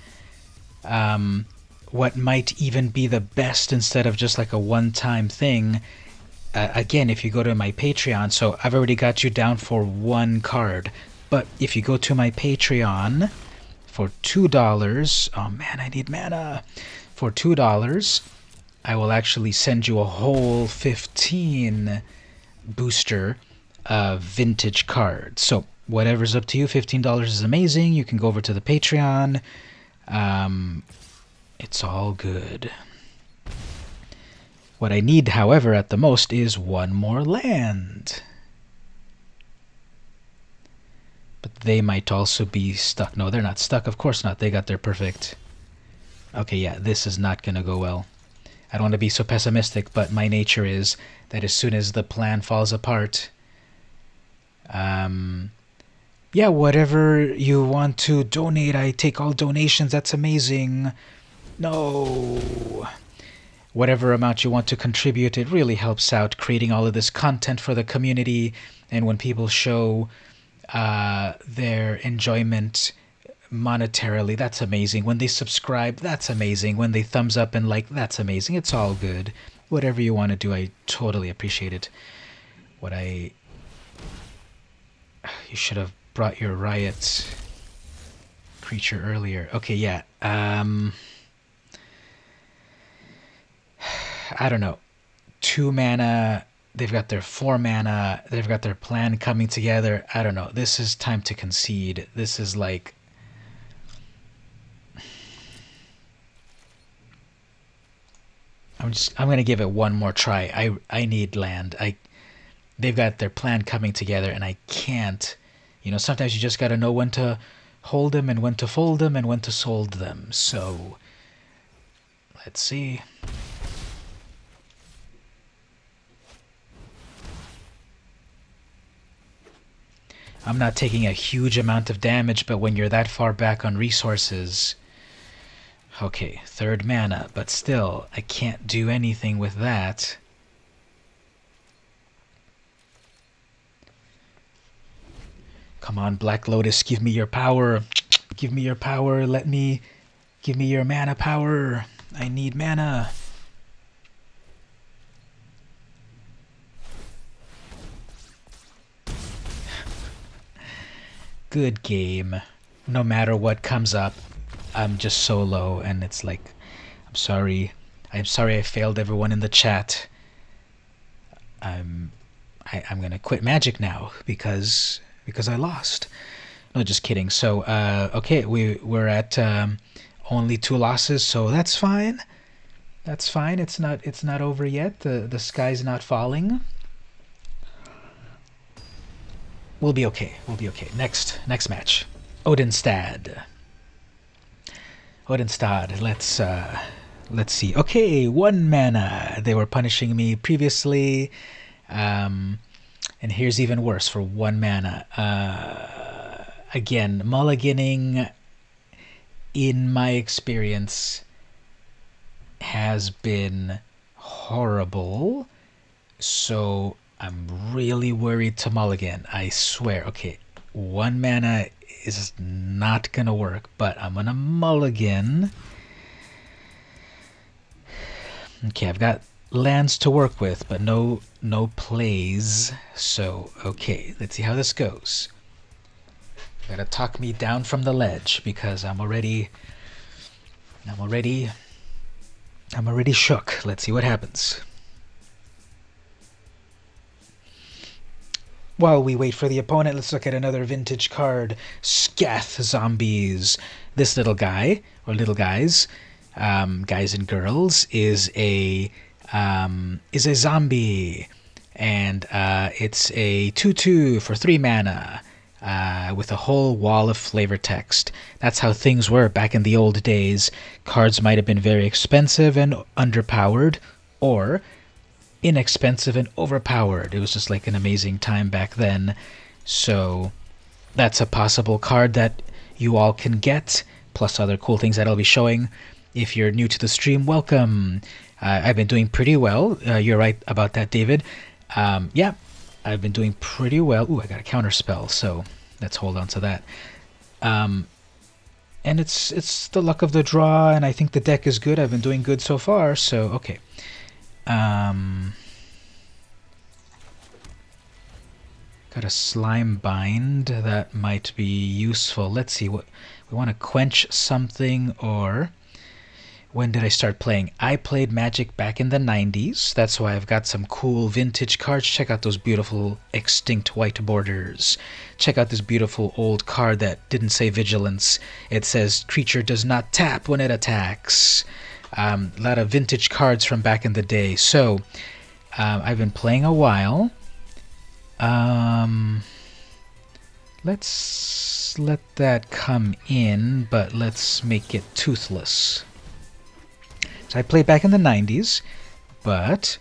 What might even be the best instead of just like a one-time thing, again, if you go to my Patreon, so I've already got you down for 1 card, but if you go to my Patreon for $2, oh man, I need mana. For $2, I will actually send you a whole 15 booster vintage cards. So whatever's up to you, $15 is amazing. You can go over to the Patreon. It's all good. What I need, however, at the most is 1 more land. But they might also be stuck. No, they're not stuck. Of course not. They got their perfect. Okay, yeah, this is not going to go well. I don't want to be so pessimistic, but my nature is that as soon as the plan falls apart, yeah, whatever you want to donate, I take all donations. That's amazing. No. Whatever amount you want to contribute, it really helps out creating all of this content for the community. And when people show their enjoyment monetarily, that's amazing. When they subscribe, that's amazing. When they thumbs up and like, that's amazing. It's all good. Whatever you want to do, I totally appreciate it. You should have brought your riot creature earlier. Okay, yeah. I don't know. 2 mana. They've got their 4 mana. They've got their plan coming together. I don't know. This is time to concede. This is like... I'm gonna give it one more try. I need land. They've got their plan coming together, and I can't. You know, sometimes you just gotta know when to hold them and when to fold them and when to sold them. So let's see. I'm not taking a huge amount of damage, but when you're that far back on resources... Okay, third mana, but still, I can't do anything with that. Come on, Black Lotus, give me your power. Give me your power, give me your mana power. I need mana. Good game. No matter what comes up, I'm just so low, and it's like, I'm sorry. I'm sorry I failed everyone in the chat. I'm gonna quit Magic now because I lost. No, just kidding. So okay, we're at only 2 losses, so that's fine. That's fine. It's not over yet. The sky's not falling. We'll be okay. We'll be okay. Next match. Odinstad. Let's see. Okay, 1 mana. They were punishing me previously. And here's even worse for 1 mana. Again, mulliganing, in my experience, has been horrible. So I'm really worried to mulligan. I swear. Okay, 1 mana is not gonna work, but I'm gonna mulligan. Okay, I've got lands to work with, but no plays. So okay, let's see how this goes. Gotta talk me down from the ledge because I'm already shook. Let's see what happens. While we wait for the opponent, let's look at another vintage card. Scath Zombies. This little guy, or little guys, guys and girls, is a zombie. And it's a 2/2 for 3 mana. With a whole wall of flavor text. That's how things were back in the old days. Cards might have been very expensive and underpowered, or inexpensive and overpowered. It was just like an amazing time back then. So that's a possible card that you all can get, plus other cool things that I'll be showing. If you're new to the stream, welcome. I've been doing pretty well. You're right about that, David. Yeah, I've been doing pretty well. Ooh, I got a counter spell, so let's hold on to that. And it's the luck of the draw, and I think the deck is good. I've been doing good so far, so okay. Got a slime bind that might be useful. Let's see what we want to quench something, or when did I start playing? I played Magic back in the 90s. That's why I've got some cool vintage cards. Check out those beautiful extinct white borders. Check out this beautiful old card that didn't say vigilance. It says creature does not tap when it attacks. A lot of vintage cards from back in the day. So I've been playing a while. Let's let that come in, but let's make it toothless. So I played back in the 90s, but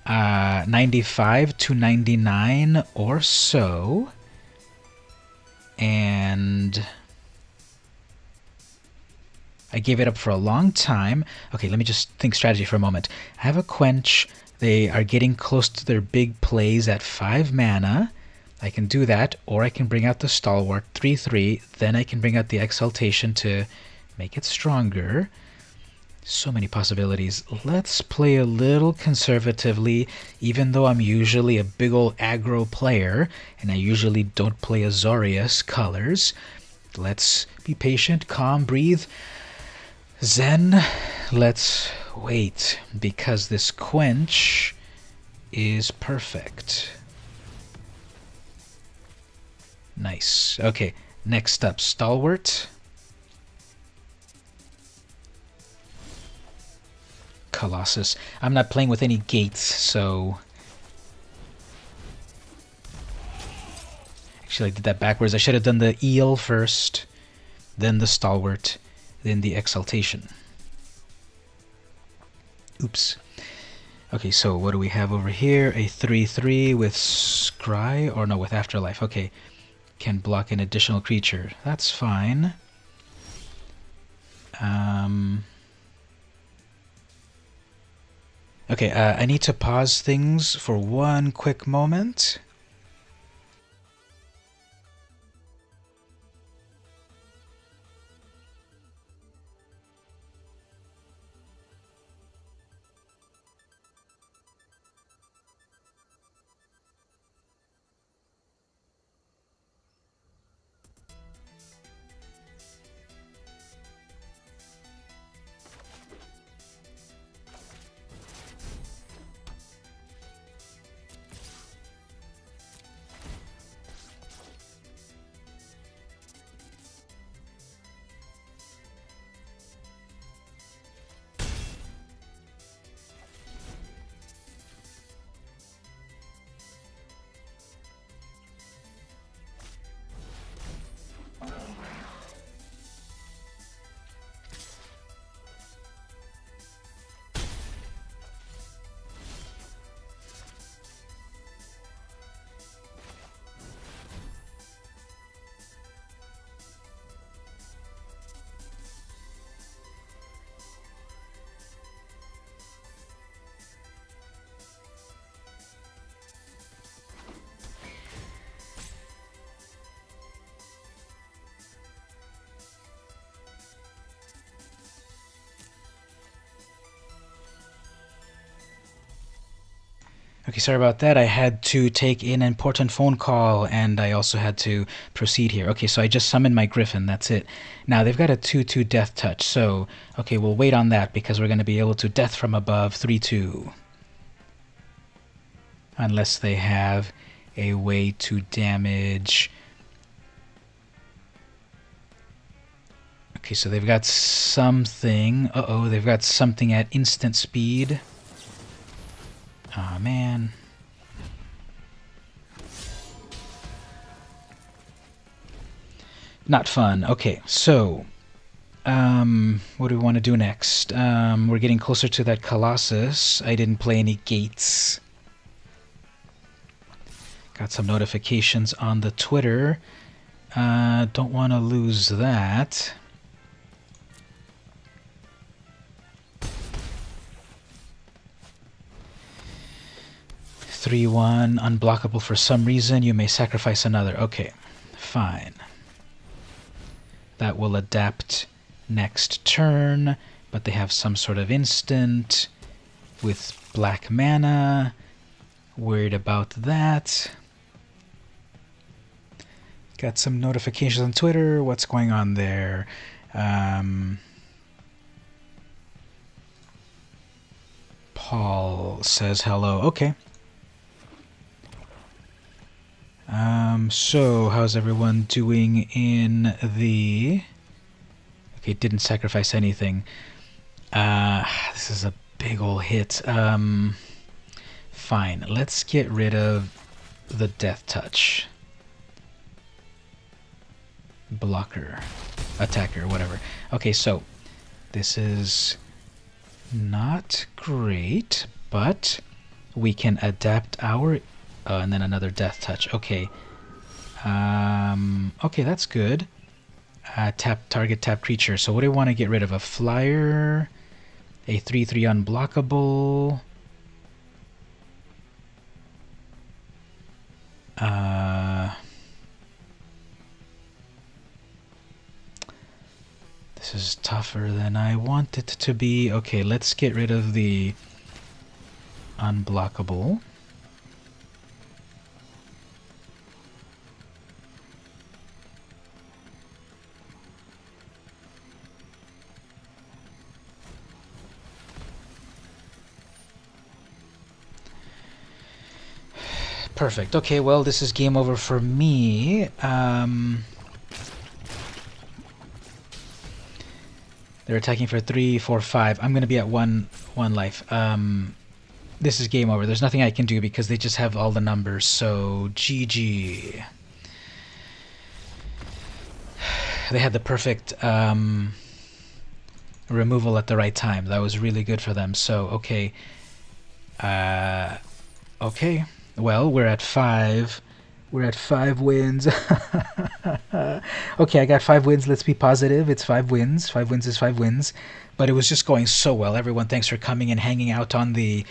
95 to 99 or so, and I gave it up for a long time. Okay, let me just think strategy for a moment. I have a quench. They are getting close to their big plays at 5 mana. I can do that, or I can bring out the Stalwart 3/3. Then I can bring out the Exaltation to make it stronger. So many possibilities. Let's play a little conservatively, even though I'm usually a big ol' aggro player, and I usually don't play Azorius colors. Let's be patient, calm, breathe. Zen, let's wait, because this quench is perfect. Nice. Okay, next up, Stalwart. Colossus. I'm not playing with any gates, so... Actually, I did that backwards. I should have done the eel first, then the stalwart, then the exaltation. Oops. Okay, so what do we have over here? A 3/3 with scry, or no, with afterlife. Okay, can block an additional creature. That's fine. Okay, I need to pause things for one quick moment. Okay, sorry about that. I had to take an important phone call, and I also had to proceed here. Okay, so I just summoned my Griffin. That's it. Now, they've got a 2/2 Death Touch, so... Okay, we'll wait on that, because we're going to be able to Death from above 3/2. Unless they have a way to damage... Okay, so they've got something... Uh-oh, they've got something at instant speed. Aw, oh, man. Not fun. Okay, so... what do we want to do next? We're getting closer to that Colossus. I didn't play any gates. Got some notifications on the Twitter. Don't want to lose that. Three, 1, unblockable for some reason. You may sacrifice another. Okay, fine. That will adapt next turn, but they have some sort of instant with black mana. Worried about that. Got some notifications on Twitter. What's going on there? Paul says hello. Okay. So, how's everyone doing in the... Okay, didn't sacrifice anything. This is a big ol' hit. Fine, let's get rid of the Death Touch. Blocker. Attacker, whatever. Okay, so, this is not great, but we can adapt our... and then another Death Touch. Okay. Okay, that's good. Target tap creature. So what do I want to get rid of? A flyer, a 3/3 unblockable. This is tougher than I want it to be. Okay, let's get rid of the unblockable. Perfect. Okay, well, this is game over for me. They're attacking for 3, 4, 5. I'm gonna be at one life. This is game over. There's nothing I can do because they just have all the numbers. So GG. They had the perfect removal at the right time. That was really good for them. So okay. Okay. Well, we're at 5. We're at 5 wins. Okay, I got 5 wins. Let's be positive. It's 5 wins. 5 wins is 5 wins. But it was just going so well. Everyone, thanks for coming and hanging out on the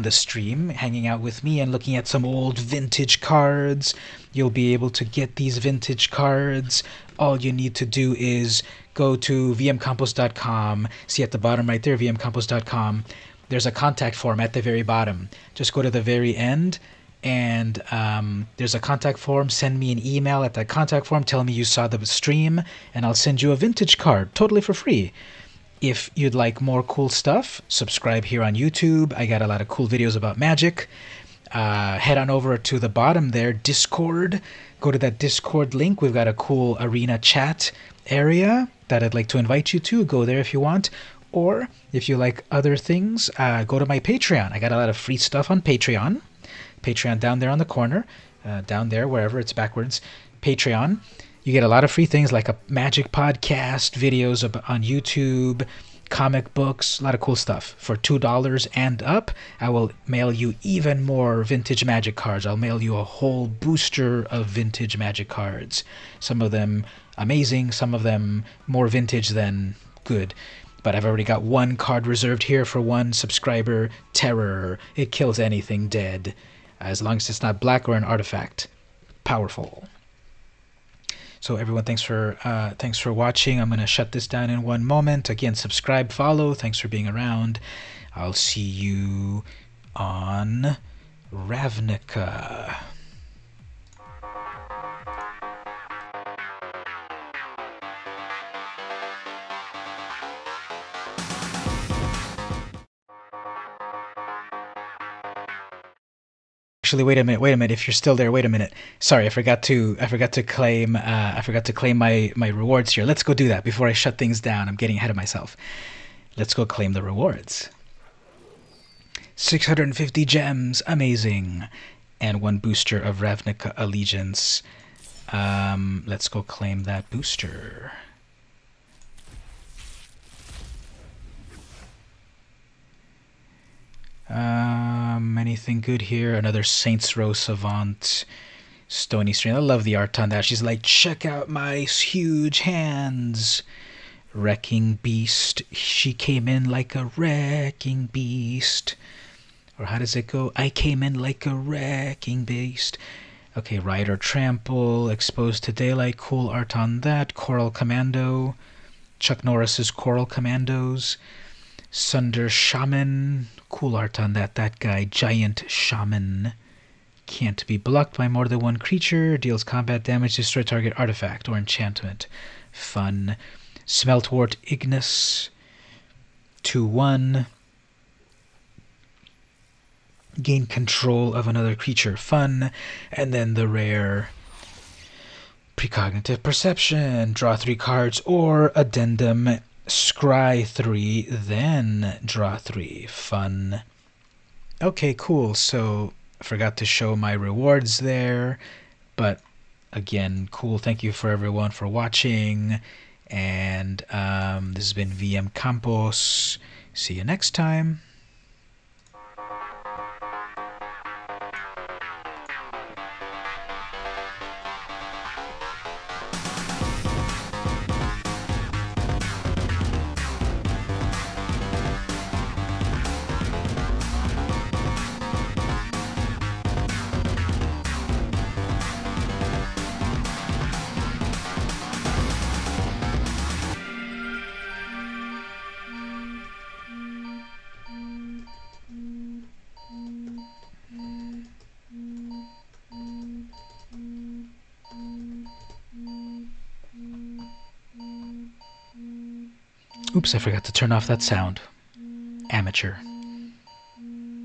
stream, hanging out with me and looking at some old vintage cards. You'll be able to get these vintage cards. All you need to do is go to vmcompost.com. See at the bottom right there, vmcompost.com. There's a contact form at the very bottom. Just go to the very end, and there's a contact form. Send me an email at that contact form. Tell me you saw the stream, and I'll send you a vintage card totally for free. If you'd like more cool stuff, subscribe here on YouTube. I got a lot of cool videos about Magic. Head on over to the bottom there, Discord. Go to that Discord link. We've got a cool arena chat area that I'd like to invite you to. Go there if you want. Or if you like other things, go to my Patreon. I got a lot of free stuff on Patreon. Patreon down there on the corner. Down there, wherever it's backwards. Patreon. You get a lot of free things like a Magic podcast, videos on YouTube, comic books, a lot of cool stuff. For $2 and up, I will mail you even more vintage Magic cards. I'll mail you a whole booster of vintage Magic cards. Some of them amazing, some of them more vintage than good. But I've already got one card reserved here for one subscriber. Terror. It kills anything dead. As long as it's not black or an artifact. Powerful. So everyone, thanks for watching. I'm going to shut this down in one moment. Again, subscribe, follow. Thanks for being around. I'll see you on Ravnica. Actually, wait a minute. If you're still there, wait a minute. Sorry, I forgot to claim my rewards here. Let's go do that before I shut things down. I'm getting ahead of myself. Let's go claim the rewards. 650 gems, amazing, and 1 booster of Ravnica Allegiance. Let's go claim that booster. Anything good here? Another Saints Row Savant. Stony Stream. I love the art on that. She's like, check out my huge hands. Wrecking Beast. She came in like a wrecking beast. Or how does it go? I came in like a wrecking beast. Okay, Rider Trample. Exposed to Daylight. Cool art on that. Coral Commando. Chuck Norris's Coral Commandos. Sunder Shaman. Cool art on that. That guy, Giant Shaman. Can't be blocked by more than one creature. Deals combat damage. Destroy target artifact or enchantment. Fun. Smeltwort Ignis. 2/1. Gain control of another creature. Fun. And then the rare Precognitive Perception. Draw 3 cards or Addendum. Scry 3, then draw 3. Fun. Okay, cool. So I forgot to show my rewards there, but again, cool. Thank you for everyone for watching, and this has been VM Campos. See you next time. Oops, I forgot to turn off that sound. Amateur.